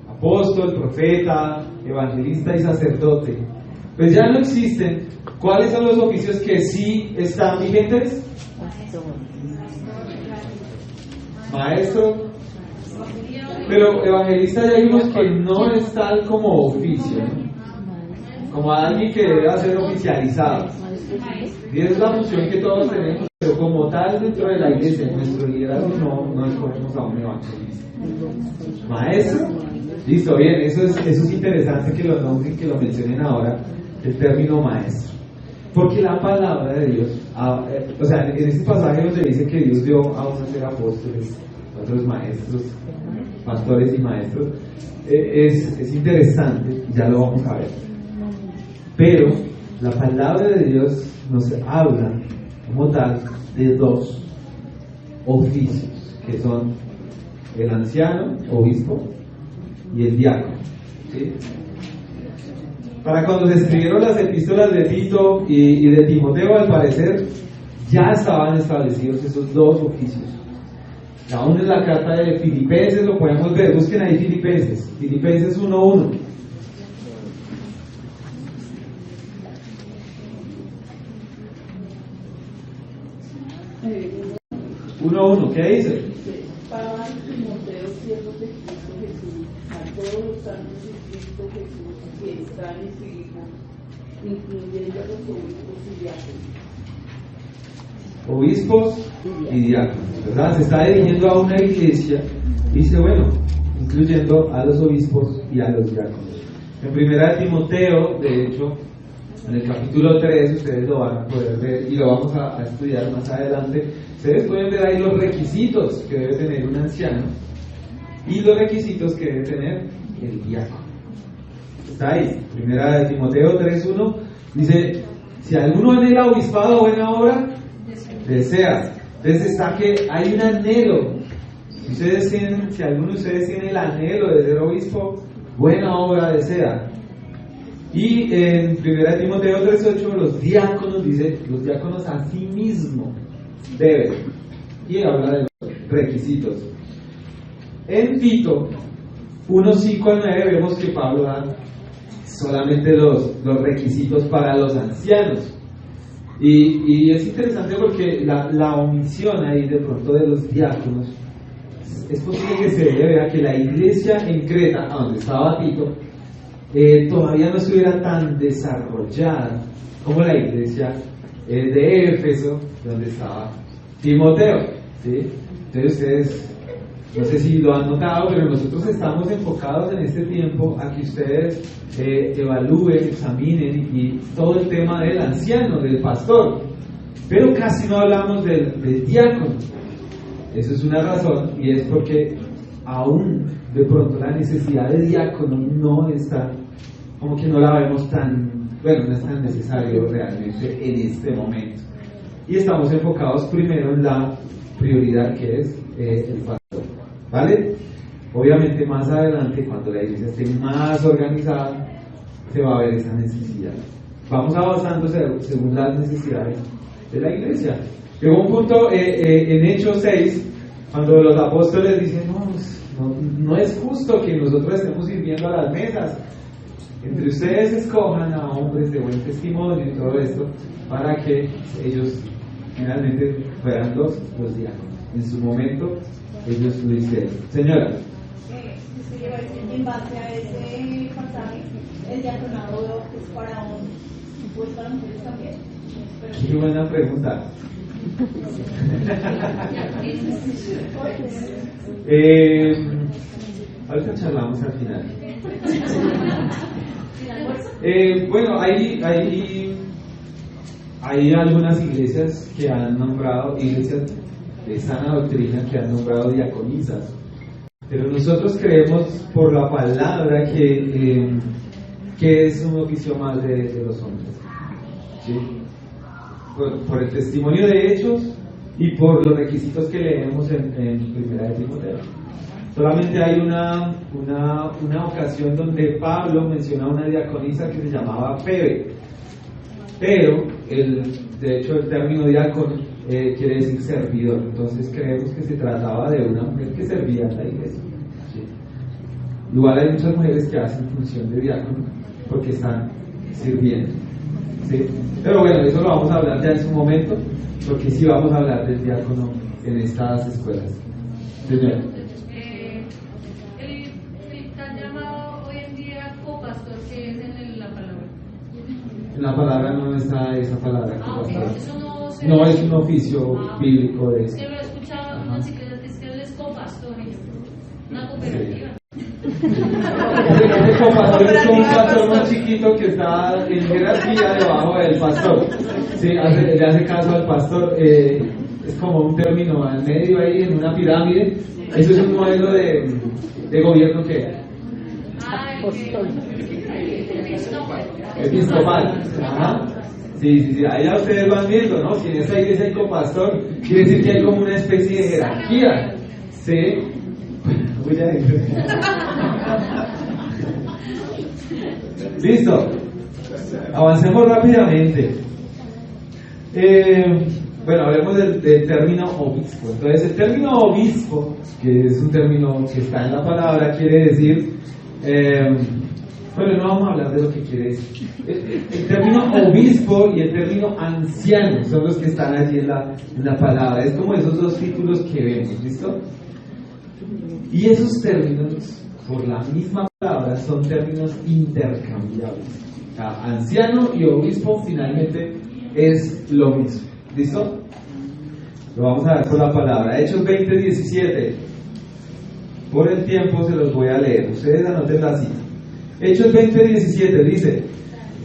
apóstol, profeta, evangelista y sacerdote, pues ya no existen, ¿cuáles son los oficios que sí están vigentes? Maestro. Pero evangelista ya vimos que no es tal como oficio, ¿no? Como alguien que debe ser oficializado. Y es la función que todos tenemos, pero como tal dentro de la iglesia, en nuestro liderazgo no escogemos a un evangelista. Maestro, listo, bien, eso es interesante que lo nombren, que lo mencionen ahora, el término maestro. Porque la palabra de Dios, o sea, en este pasaje donde dice que Dios dio a unos ser apóstoles, a otros maestros, pastores y maestros, es interesante, ya lo vamos a ver. Pero la palabra de Dios nos habla como tal de dos oficios, que son el anciano, obispo, y el diácono, ¿sí? Para cuando se escribieron las epístolas de Tito y de Timoteo, al parecer ya estaban establecidos esos dos oficios. Aún en la carta de Filipenses lo podemos ver, busquen ahí Filipenses 1:1. ¿Qué dice? Para Timoteo, siervo de Cristo Jesús, a todos los santos de Cristo Jesús que están en Filipo, incluyendo a los obispos y diáconos. Obispos y diáconos, ¿verdad? Se está dirigiendo a una iglesia, dice, bueno, incluyendo a los obispos y a los diáconos. En 1 Timoteo, de hecho, en el capítulo 3, ustedes lo van a poder ver y lo vamos a estudiar más adelante. Ustedes pueden ver ahí los requisitos que debe tener un anciano y los requisitos que debe tener el diácono. Está ahí, 1 Timoteo 3:1, dice, si alguno anhela obispado o buena obra, desea. Entonces está que hay un anhelo. Si alguno de ustedes tiene el anhelo de ser obispo, buena obra desea. Y en 1 Timoteo 3:8 los diáconos, dice, los diáconos a sí mismos deben. Y habla de los requisitos. En Tito 1:5-9 vemos que Pablo da solamente los requisitos para los ancianos. Y es interesante porque la omisión ahí de pronto de los diáconos, es posible que se debe a que la iglesia en Creta, a donde estaba Tito, todavía no estuviera tan desarrollada como la iglesia de Éfeso, donde estaba Timoteo, ¿sí? Entonces ustedes, no sé si lo han notado, pero nosotros estamos enfocados en este tiempo a que ustedes evalúen, examinen y todo el tema del anciano, del pastor, pero casi no hablamos del diácono. Eso es una razón, y es porque aún de pronto la necesidad de diácono no está, como que no la vemos tan, bueno, no es tan necesario realmente en este momento. Y estamos enfocados primero en la prioridad que es el pastor, ¿vale? Obviamente más adelante, cuando la iglesia esté más organizada, se va a ver esa necesidad. Vamos avanzando según las necesidades de la iglesia. Llegó un punto en Hechos 6, cuando los apóstoles dicen, no es justo que nosotros estemos sirviendo a las mesas. Entre ustedes escojan a hombres de buen testimonio y todo esto, para que ellos finalmente fueran los diáconos. En su momento, ellos lo hicieron. Señora. En base a ese pasaje, el diaconado es para hombres, pues para mujeres también. Qué buena pregunta. Ahorita charlamos al final. Bueno, hay hay algunas iglesias que han nombrado, iglesias de sana doctrina, que han nombrado diaconisas. Pero nosotros creemos por la palabra que es un oficio más de los hombres. ¿Sí? Por el testimonio de Hechos y por los requisitos que leemos en Primera de Timoteo. Solamente hay una ocasión donde Pablo menciona a una diaconisa que se llamaba Febe, pero de hecho el término diácono quiere decir servidor. Entonces creemos que se trataba de una mujer que servía en la iglesia. ¿Sí? Igual hay muchas mujeres que hacen función de diácono porque están sirviendo. ¿Sí? Pero bueno, eso lo vamos a hablar ya en su momento, porque sí vamos a hablar del diácono en estas escuelas. Señor. Está llamado hoy en día copastor, que es en la palabra. En la palabra no está esa palabra. Okay. Eso no es un oficio bíblico de eso. Es que lo he escuchado en una cicleta, es que él es copastor, una cooperativa. Ese copastor es como un pastor más chiquito que está en jerarquía debajo del pastor. Sí, le hace caso al pastor. Es como un término al medio ahí en una pirámide. Eso es un modelo de gobierno que episcopal. Ajá. Sí, ahí ya ustedes van viendo, ¿no? Si en esa iglesia hay copastor, quiere decir que hay como una especie de jerarquía. ¿Sí? Listo. Avancemos rápidamente. Bueno, hablemos del término obispo. Entonces, el término obispo, que es un término que está en la palabra, quiere decir. Bueno, no vamos a hablar de lo que quiere decir. El término obispo y el término anciano son los que están allí en la palabra. Es como esos dos títulos que vemos, ¿listo? Y esos términos, por la misma palabra, son términos intercambiables. O sea, anciano y obispo finalmente es lo mismo. ¿Listo? Lo vamos a ver por la palabra. Hechos 20:17. Por el tiempo se los voy a leer. Ustedes anoten la cita. Hechos 20:17 dice: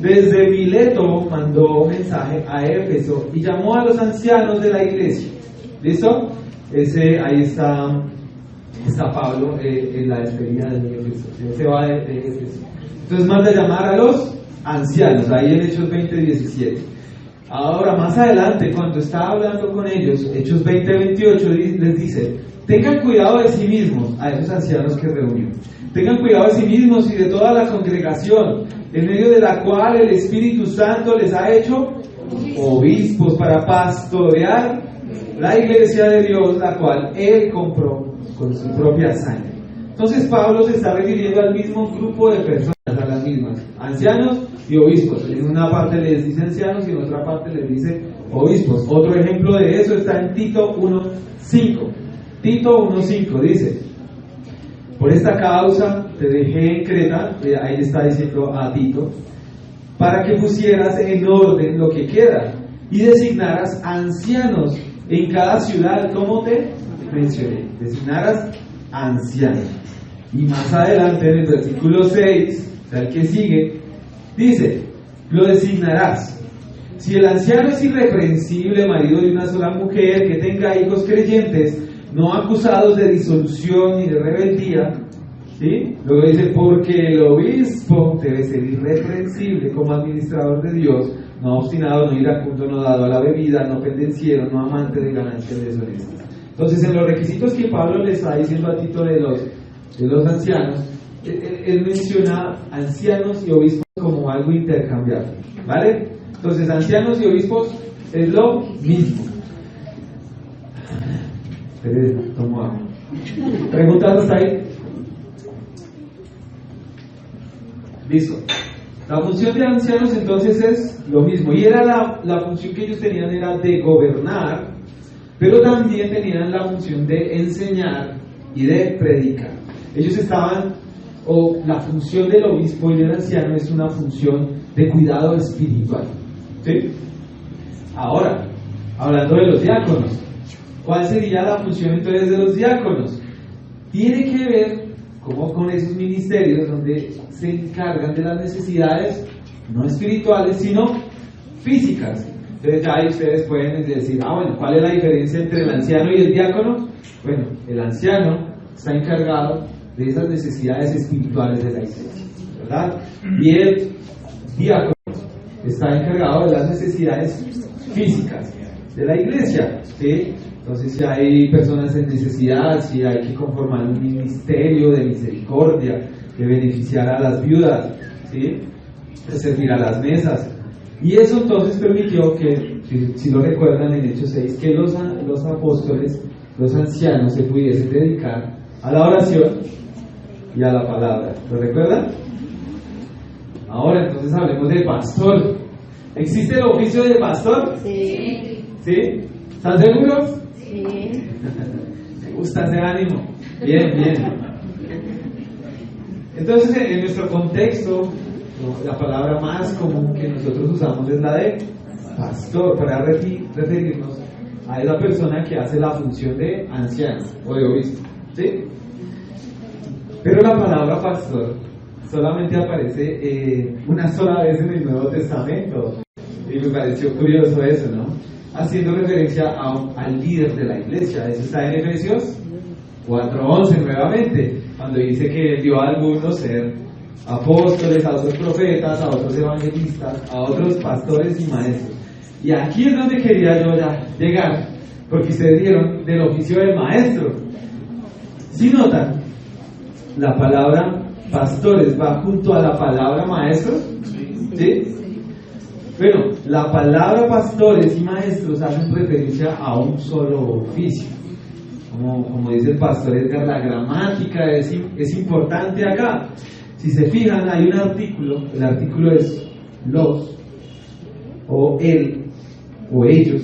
desde Mileto mandó mensaje a Éfeso y llamó a los ancianos de la iglesia. ¿Listo? Ahí está Pablo en la despedida de Éfeso. Se va de Éfeso. Entonces manda a llamar a los ancianos, ahí en Hechos 20:17. Ahora, más adelante, cuando está hablando con ellos, Hechos 20:28 les dice: tengan cuidado de sí mismos, a esos ancianos que reunió. Tengan cuidado de sí mismos y de toda la congregación, en medio de la cual el Espíritu Santo les ha hecho obispos para pastorear la iglesia de Dios, la cual Él compró con su propia sangre. Entonces Pablo se está refiriendo al mismo grupo de personas, a las mismas, ancianos y obispos. En una parte les dice ancianos y en otra parte les dice obispos. Otro ejemplo de eso está en Tito 1:5. Tito 1:5 dice: por esta causa te dejé en Creta, ahí está diciendo a Tito, para que pusieras en orden lo que queda y designaras ancianos en cada ciudad, como te mencioné, designaras ancianos. Y más adelante en el versículo 6, o sea, el que sigue, dice: lo designarás. Si el anciano es irreprensible, marido de una sola mujer, que tenga hijos creyentes, no acusados de disolución ni de rebeldía, ¿sí? Luego dice: porque el obispo debe ser irreprensible como administrador de Dios, no obstinado, no iracundo, no dado a la bebida, no pendenciero, no amante de ganancias deshonestas. Entonces, en los requisitos que Pablo le está diciendo a Tito de los ancianos, él menciona ancianos y obispos como algo intercambiable, ¿vale? Entonces, ancianos y obispos es lo mismo. Tomo agua. ¿Preguntas hasta ahí? Listo. La función de ancianos entonces es lo mismo. Y era la función que ellos tenían era de gobernar, pero también tenían la función de enseñar y de predicar. Ellos estaban, o la función del obispo y del anciano es una función de cuidado espiritual. ¿Sí? Ahora, hablando de los diáconos, ¿cuál sería la función entonces de los diáconos? Tiene que ver como con esos ministerios donde se encargan de las necesidades no espirituales sino físicas. Entonces ya ahí ustedes pueden decir, bueno, ¿cuál es la diferencia entre el anciano y el diácono? Bueno, el anciano está encargado de esas necesidades espirituales de la iglesia, ¿verdad? Y el diácono está encargado de las necesidades físicas de la iglesia, ¿sí? Entonces, si hay personas en necesidad, si hay que conformar un ministerio de misericordia, de beneficiar a las viudas, ¿sí? De servir a las mesas. Y eso entonces permitió que, si lo recuerdan en Hechos 6, que los apóstoles, los ancianos, se pudiesen dedicar a la oración y a la palabra. ¿Lo recuerdan? Ahora entonces hablemos de pastor. ¿Existe el oficio de pastor? Sí. ¿Sí? ¿Están seguros? Sí. Me gusta ese ánimo. Bien, bien. Entonces, en nuestro contexto, la palabra más común que nosotros usamos es la de pastor, para referirnos a esa persona que hace la función de anciano o de obispo, ¿sí? Pero la palabra pastor solamente aparece una sola vez en el Nuevo Testamento, y me pareció curioso eso, ¿no? Haciendo referencia al líder de la iglesia. Eso está en Efesios 4:11 nuevamente, cuando dice que dio a algunos ser apóstoles, a otros profetas, a otros evangelistas, a otros pastores y maestros. Y aquí es donde quería yo ya llegar, porque ustedes dieron del oficio del maestro. Si notan, la palabra pastores va junto a la palabra maestros, ¿sí? Bueno, la palabra pastores y maestros hacen referencia a un solo oficio. Como dice el pastor Edgar, la gramática es importante acá. Si se fijan, hay un artículo, el artículo es los, o él, o ellos.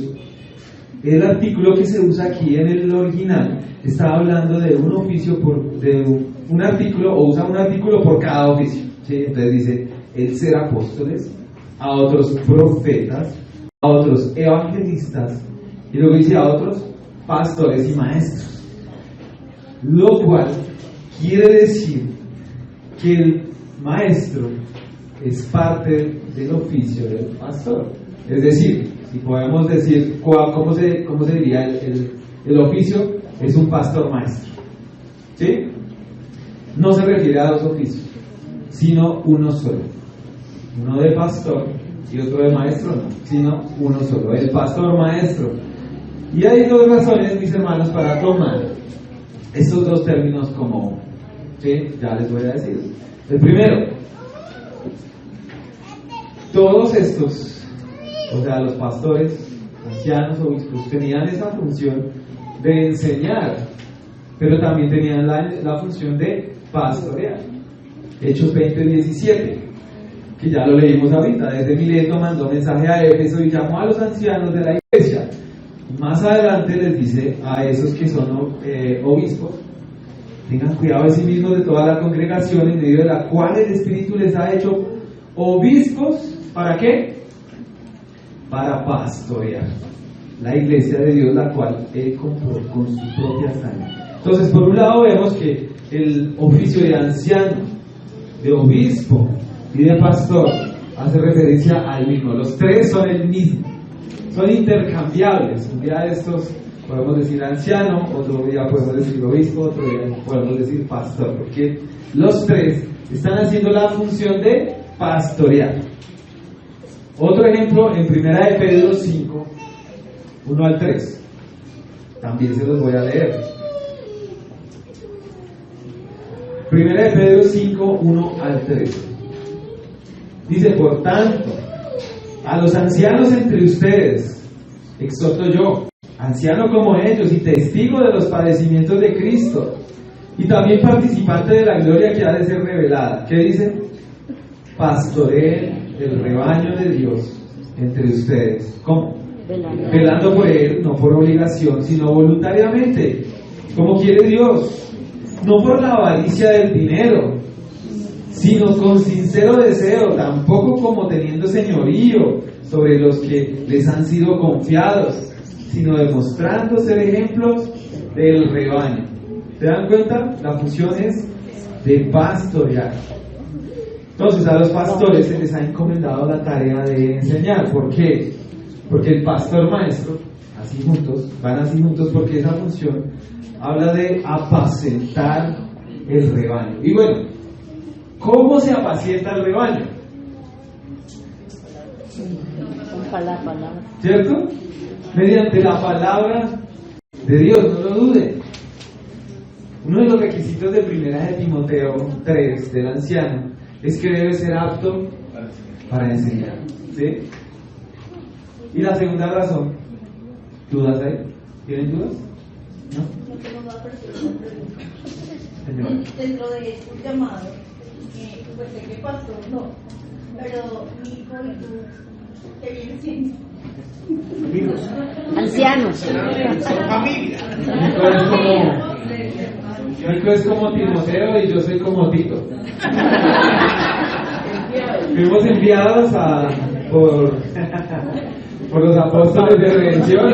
El artículo que se usa aquí en el original está hablando de un oficio, de un artículo, o usa un artículo por cada oficio, ¿sí? Entonces dice, el ser apóstoles, a otros profetas, a otros evangelistas, y luego dice a otros pastores y maestros. Lo cual quiere decir que el maestro es parte del oficio del pastor. Es decir, si podemos decir cómo se diría el oficio, es un pastor maestro, ¿sí? No se refiere a dos oficios, sino uno solo. Uno de pastor y otro de maestro, no, sino uno solo, el pastor maestro. Y hay dos razones, mis hermanos, para tomar estos dos términos como uno, ¿sí? Ya les voy a decir. El primero, todos estos, o sea, los pastores, ancianos, obispos, tenían esa función de enseñar, pero también tenían la función de pastorear. Hechos 20:17, que ya lo leímos ahorita. Desde Mileto mandó mensaje a Éfeso y llamó a los ancianos de la iglesia. Más adelante les dice a esos que son obispos: tengan cuidado de sí mismos, de toda la congregación en medio de la cual el Espíritu les ha hecho obispos. ¿Para qué? Para pastorear la iglesia de Dios, la cual Él compró con su propia sangre. Entonces, por un lado vemos que el oficio de anciano, de obispo y de pastor hace referencia al mismo. Los tres son el mismo, son intercambiables. Un día de estos podemos decir anciano, otro día podemos decir obispo, otro día podemos decir pastor, porque los tres están haciendo la función de pastorear. Otro ejemplo en 1 de Pedro 5, 1 al 3. También se los voy a leer. 1 de Pedro 5, 1 al 3. Dice: por tanto, a los ancianos entre ustedes exhorto yo, anciano como ellos y testigo de los padecimientos de Cristo, y también participante de la gloria que ha de ser revelada. ¿Qué dice? Pastoreen el rebaño de Dios entre ustedes. ¿Cómo? Velando por él, no por obligación, sino voluntariamente, como quiere Dios, no por la avaricia del dinero, sino con sincero deseo, tampoco como teniendo señorío sobre los que les han sido confiados, sino demostrando ser ejemplos del rebaño. ¿Se dan cuenta? La función es de pastorear. Entonces, a los pastores se les ha encomendado la tarea de enseñar. ¿Por qué? Porque el pastor maestro, así juntos, van así juntos porque esa función habla de apacentar el rebaño. Y bueno, ¿cómo se apacienta el rebaño? Con la palabra. ¿Cierto? Mediante la palabra de Dios, no lo duden. Uno de los requisitos de 1 de Timoteo 3 del anciano es que debe ser apto para enseñar. ¿Sí? Y la segunda razón, ¿dudas ahí? ¿Tienen dudas? ¿No? No tengo nada personal. Dentro de un llamado, pues sé que pastor no, pero mi hijo y tú, ¿qué viene siendo? Ancianos. Son familia. Nico es como Timoteo y yo soy como Tito. Fuimos enviados por los apóstoles de redención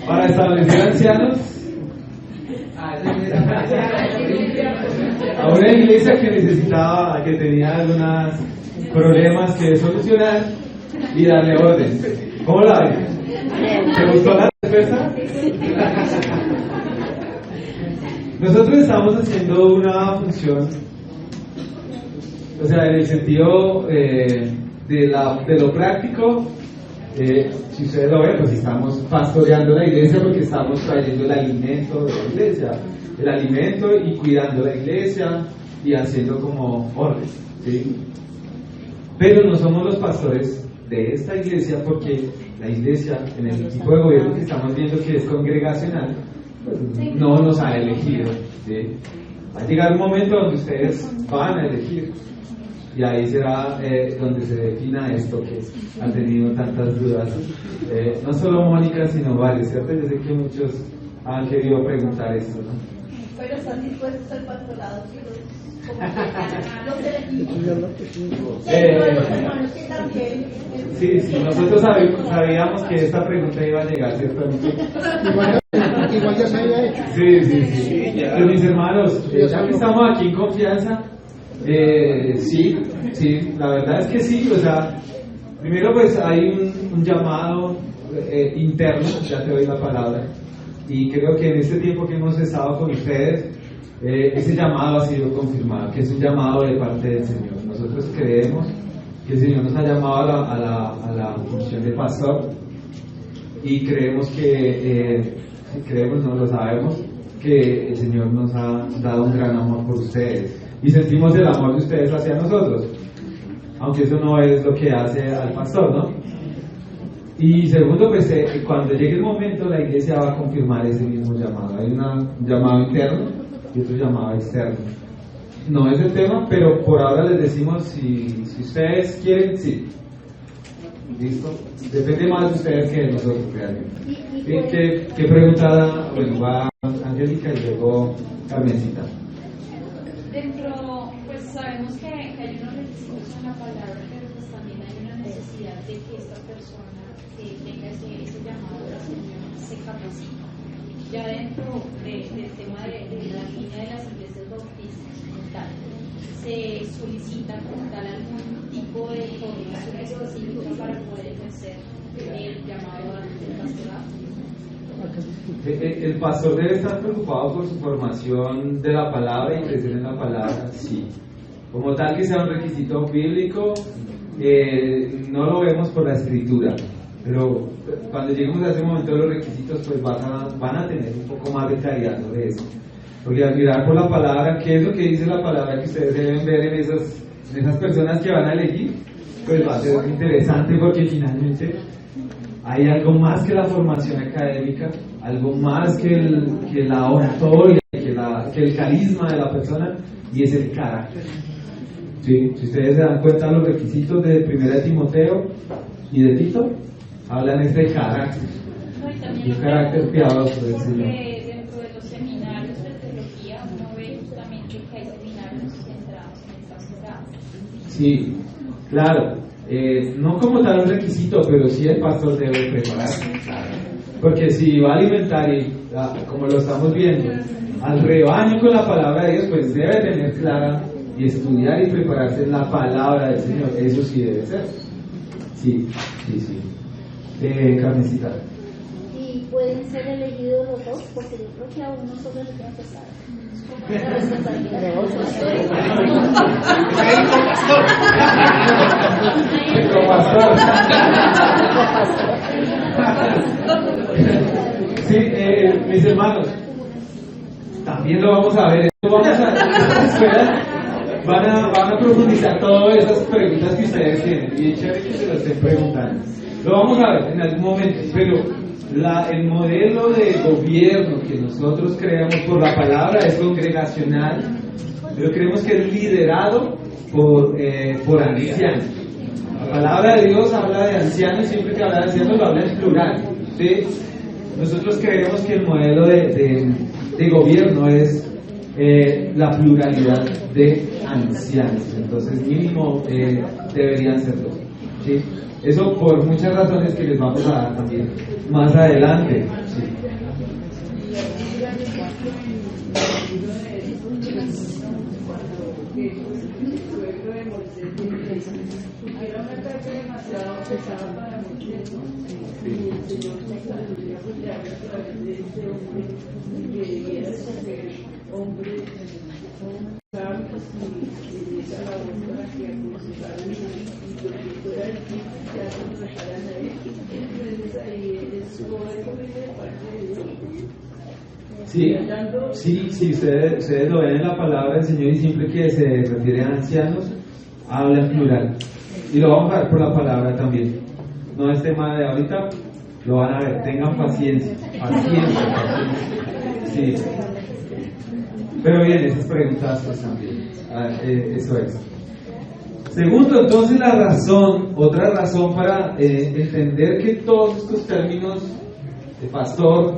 para establecer ancianos a una iglesia que tenía algunos problemas que solucionar y darle orden. ¿Cómo la ven? ¿Te gustó la respuesta? Nosotros estamos haciendo una función, o sea, en el sentido de lo práctico, si ustedes lo ven, pues estamos pastoreando la iglesia porque estamos trayendo el alimento de la iglesia, el alimento y cuidando la iglesia y haciendo como orden, ¿sí? Pero no somos los pastores de esta iglesia porque la iglesia, en el tipo de gobierno que estamos viendo que es congregacional, no nos ha elegido, ¿sí? Va a llegar un momento donde ustedes van a elegir y ahí será donde se defina esto que han tenido tantas dudas, no solo Mónica sino varios, ¿cierto? Yo sé que muchos han querido preguntar esto, ¿no? Pero están dispuestos al pastorado, ¿sí? Los elegimos. Los hermanos que también. Sí, nosotros sabíamos que esta pregunta iba a llegar, ¿cierto? Igual ya se había hecho. Sí. Pero mis hermanos, ya que estamos aquí en confianza, sí, la verdad es que sí, o sea, primero pues hay un llamado interno, ya te doy la palabra, y creo que en este tiempo que hemos estado con ustedes, ese llamado ha sido confirmado, que es un llamado de parte del Señor. Nosotros creemos que el Señor nos ha llamado a la función de pastor y creemos que, creemos, no lo sabemos, que el Señor nos ha dado un gran amor por ustedes y sentimos el amor de ustedes hacia nosotros, aunque eso no es lo que hace al pastor, ¿no? Y segundo, pues cuando llegue el momento la iglesia va a confirmar ese mismo llamado. Hay un llamado interno y otro llamado externo. No es el tema, pero por ahora les decimos si ustedes quieren, sí. ¿Listo? Depende más de ustedes que de nosotros realmente. ¿Qué pregunta? Bueno, va Angélica y luego Carmencita. Dentro, pues sabemos que hay unos requisitos en la palabra, pero pues también hay una necesidad de que esta persona que tenga ese llamado del Señor se capacite. Ya dentro del tema de la línea de las iglesias bautistas como tal, se solicita como tal algún tipo de formación específica para poder ejercer el llamado del pastorado. El pastor debe estar preocupado por su formación de la palabra y crecer en la palabra, sí. Como tal que sea un requisito bíblico, no lo vemos por la escritura, pero cuando lleguemos a ese momento los requisitos pues van a tener un poco más de claridad sobre eso. Porque al mirar por la palabra, ¿qué es lo que dice la palabra que ustedes deben ver en esas personas que van a elegir? Pues va a ser interesante porque finalmente hay algo más que la formación académica, algo más que la oratoria, que el carisma de la persona, y es el carácter. ¿Sí? Si ustedes se dan cuenta, los requisitos de 1 Timoteo y de Tito hablan de carácter, un carácter piadoso del Señor. Dentro de los seminarios de teología uno ve justamente que hay seminarios centrados en estas edades. Sí, claro. No como tal un requisito, pero sí el pastor debe prepararse, porque si va a alimentar como lo estamos viendo al rebaño con la palabra de Dios, pues debe tener clara y estudiar y prepararse en la palabra del Señor. Eso sí debe ser. Sí. Carmencita. Y pueden ser elegidos los dos, porque yo creo que a uno solo le tiene que estar. La responsabilidad. Como pastor. Sí, mis hermanos, también lo vamos a ver. Van a profundizar todas esas preguntas que ustedes tienen. Y es chévere que se lo estén preguntando. Lo vamos a ver en algún momento, pero el modelo de gobierno que nosotros creamos por la palabra es congregacional, pero creemos que es liderado por ancianos. La palabra de Dios habla de ancianos, siempre que habla de ancianos lo habla en plural. ¿Sí? Nosotros creemos que el modelo de gobierno es la pluralidad de ancianos, entonces mínimo deberían ser dos. ¿Sí? Eso por muchas razones que les vamos a dar también más adelante. ¿Sí? Sí, ustedes lo ven en la palabra del Señor y siempre que se refiere a ancianos, habla en plural. Y lo vamos a ver por la palabra también. No es tema de ahorita, lo van a ver, tengan paciencia. Sí. Pero bien, esas preguntas pues también, eso es. Segundo, entonces otra razón para entender que todos estos términos de pastor,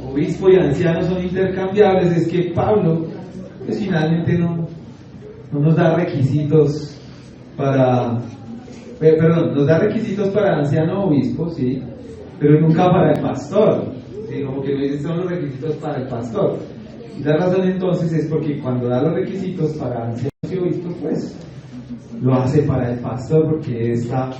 obispo y anciano son intercambiables es que Pablo pues finalmente no nos da requisitos nos da requisitos para anciano o obispo, sí, pero nunca para el pastor, ¿sí? Como que no dice son los requisitos para el pastor. Y la razón entonces es porque cuando da los requisitos para ancianos y obispos, pues lo hace para el pastor porque está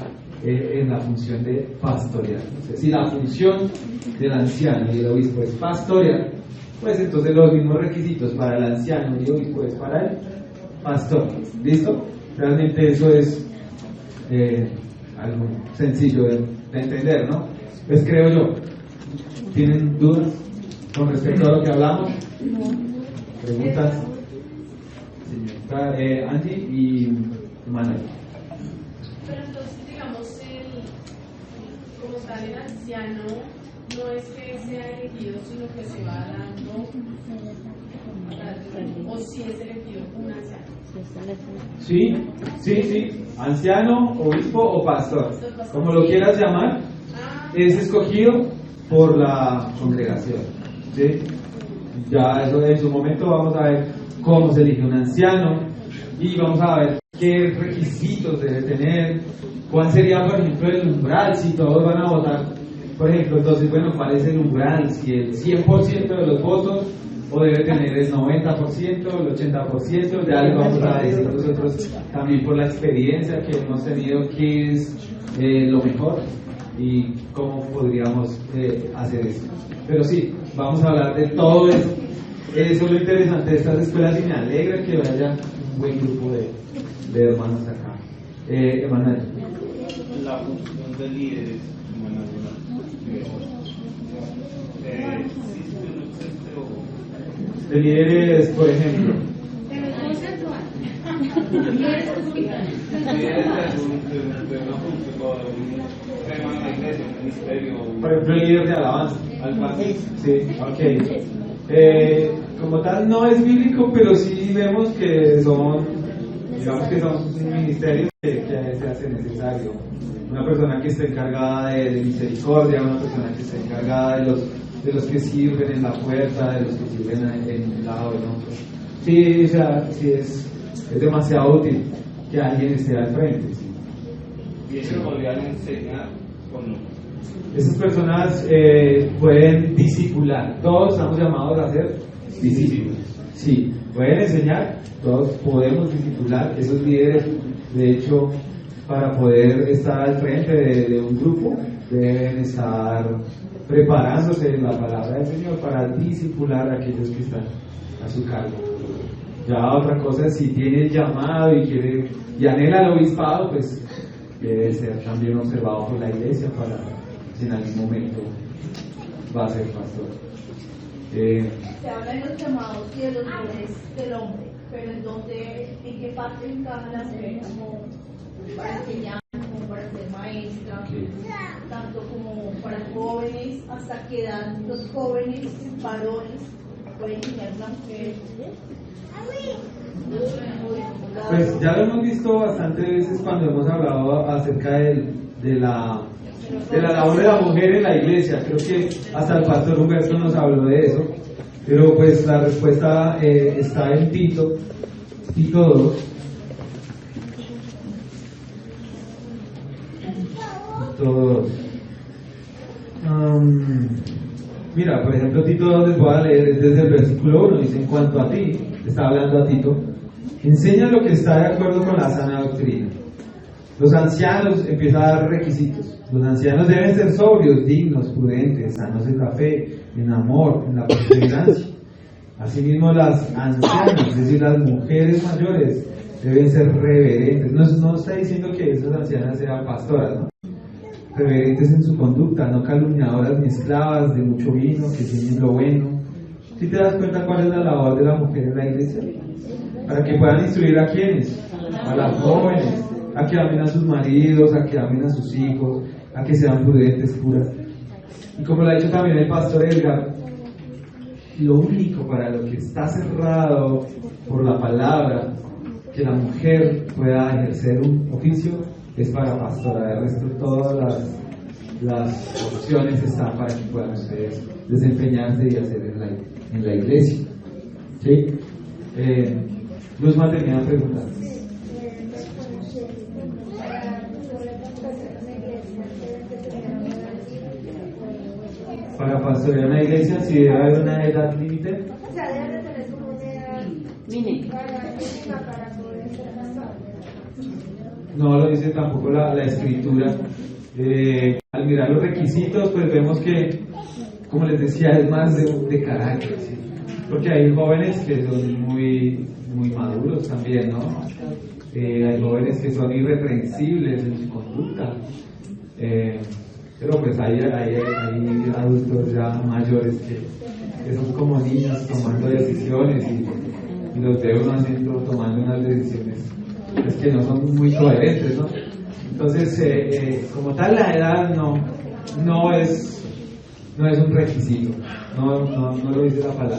en la función de pastorear. Entonces, si la función del anciano y del obispo es pastorear, pues entonces los mismos requisitos para el anciano y obispo es para el pastor. ¿Listo? Realmente eso es algo sencillo de entender, ¿no? Pues creo yo. ¿Tienen dudas con respecto a lo que hablamos? ¿Preguntas? Señorita Angie y Manuel. Pero entonces, digamos, como tal el anciano, no es que sea elegido, sino que se va dando, o si es elegido un anciano. Sí, anciano, obispo o pastor, como lo quieras llamar, es escogido por la congregación. ¿Sí? Ya eso en su momento vamos a ver cómo se elige un anciano y vamos a ver qué requisitos debe tener, cuál sería, por ejemplo, el umbral, si todos van a votar, por ejemplo, entonces, bueno, cuál es el umbral, si el 100% de los votos, o debe tener el 90%, el 80%, ya les vamos a decir nosotros también por la experiencia que hemos tenido qué es lo mejor y cómo podríamos hacer eso. Pero sí, vamos a hablar de todo eso. Eso es lo interesante de estas escuelas y me alegra que vaya un buen grupo de hermanos acá. Emanuel. La función de líderes, de líderes, por ejemplo. Por ejemplo, el líder de alabanza. Sí, ok. Como tal no es bíblico, pero sí vemos que son, digamos que son ministerios que se hace necesario. Una persona que esté encargada de misericordia, una persona que esté encargada de los que sirven en la puerta, de los que sirven en un lado, en otro. Sí, o sea, sí es demasiado útil que alguien esté al frente. ¿Sí? ¿Y eso podrían enseñar o no? Esas personas pueden discipular. Todos estamos llamados a ser discípulos. Sí, pueden enseñar, todos podemos discipular. Esos líderes, de hecho, para poder estar al frente de un grupo, deben estar preparándose en la palabra del Señor para discipular a aquellos que están a su cargo. Ya otra cosa es si tiene el llamado y anhela el obispado, pues debe ser también observado por la iglesia para si en algún momento va a ser pastor. Se habla de los llamados y de los dones del hombre, pero ¿en qué parte encaja la mujer? Como para enseñar, como para ser maestra, tanto como para jóvenes, hasta que dan los jóvenes varones, pueden enseñar a una mujer. Pues ya lo hemos visto bastantes veces cuando hemos hablado acerca de la labor de la mujer en la iglesia. Creo que hasta el pastor Humberto nos habló de eso, pero pues la respuesta está en Tito 2. Mira, por ejemplo, Tito 2 les voy a leer desde el versículo 1. Dice: en cuanto a ti, está hablando a Tito, enseña lo que está de acuerdo con la sana doctrina. Los ancianos, empieza a dar requisitos. Los ancianos deben ser sobrios, dignos, prudentes, sanos en la fe, en amor, en la perseverancia. Asimismo, las ancianas, es decir, las mujeres mayores, deben ser reverentes. No está diciendo que esas ancianas sean pastoras, ¿no? Reverentes en su conducta, no calumniadoras ni esclavas de mucho vino, que tienen lo bueno. ¿Sí te das cuenta cuál es la labor de la mujer en la iglesia? Para que puedan instruir a quienes, a las jóvenes, a que amen a sus maridos, a que amen a sus hijos, a que sean prudentes, puras. Y como lo ha dicho también el pastor Edgar, lo único para lo que está cerrado por la palabra que la mujer pueda ejercer un oficio es para pastorar. El resto, todas las opciones están para que puedan ustedes desempeñarse y hacer en la iglesia. ¿Sí? Luzma tenía preguntas. Para pastorear una iglesia, si debe haber una edad límite. O sea, debe tener como una edad mínima para poder ser pastor. No lo dice tampoco la escritura. Al mirar los requisitos, pues vemos que, como les decía, es más de carácter, ¿sí? Porque hay jóvenes que son muy maduros también, ¿no? Hay jóvenes que son irreprensibles en su conducta. Pero pues hay adultos ya mayores que son como niños tomando decisiones y los veo tomando unas decisiones pues, que no son muy coherentes, ¿no? Entonces, como tal, la edad no es un requisito, no lo dice la palabra.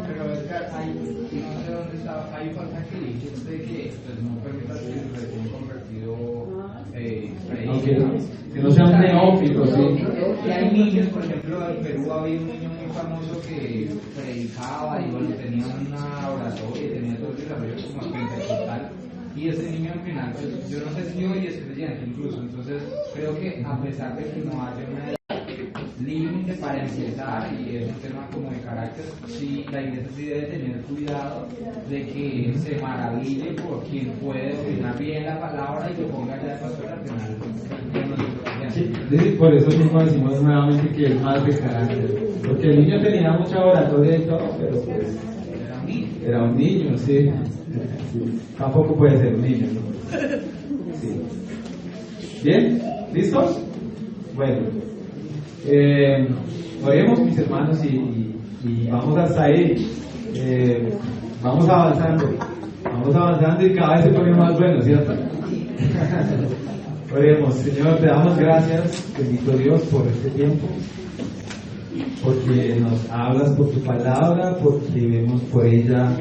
Pero es que no sé dónde está, hay un pasaje que dice que pues, no permita que el recién convertido Que no sean neófitos, ¿sí? Y hay niños, por ejemplo, en Perú había un niño muy famoso que predicaba y bueno, tenía una oratoria y tenía todo el desarrollo como pentecostal. Y ese niño al final, pues, yo no sé si hoy es creyente incluso, entonces creo que a pesar de que no haya una límite para empezar, y es un tema como de carácter, sí, la iglesia sí debe tener cuidado de que se maraville por quien puede dominar bien la palabra y lo ponga ya de pastor al final. Sí, por eso mismo decimos nuevamente que es más de carácter, porque el niño tenía mucha oratoria y todo, pero pues era un niño, sí. Tampoco puede ser un niño, ¿no? Sí. ¿Bien? ¿Listos? Bueno, oremos, mis hermanos, y vamos hasta ahí. Vamos avanzando y cada vez se pone más bueno, ¿cierto? Oremos. Señor, te damos gracias, bendito Dios, por este tiempo, porque nos hablas por tu palabra, porque vemos por ella,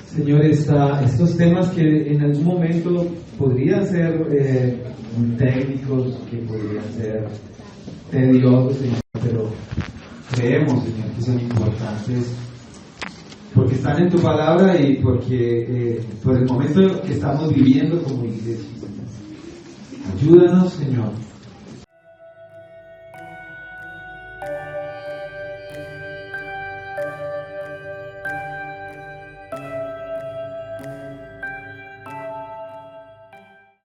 Señor, estos temas que en algún momento podrían ser muy técnicos, que podrían ser tediosos, Señor, pero creemos, Señor, que son importantes porque están en tu palabra y porque por el momento que estamos viviendo como iglesia, Señor. Ayúdanos, Señor,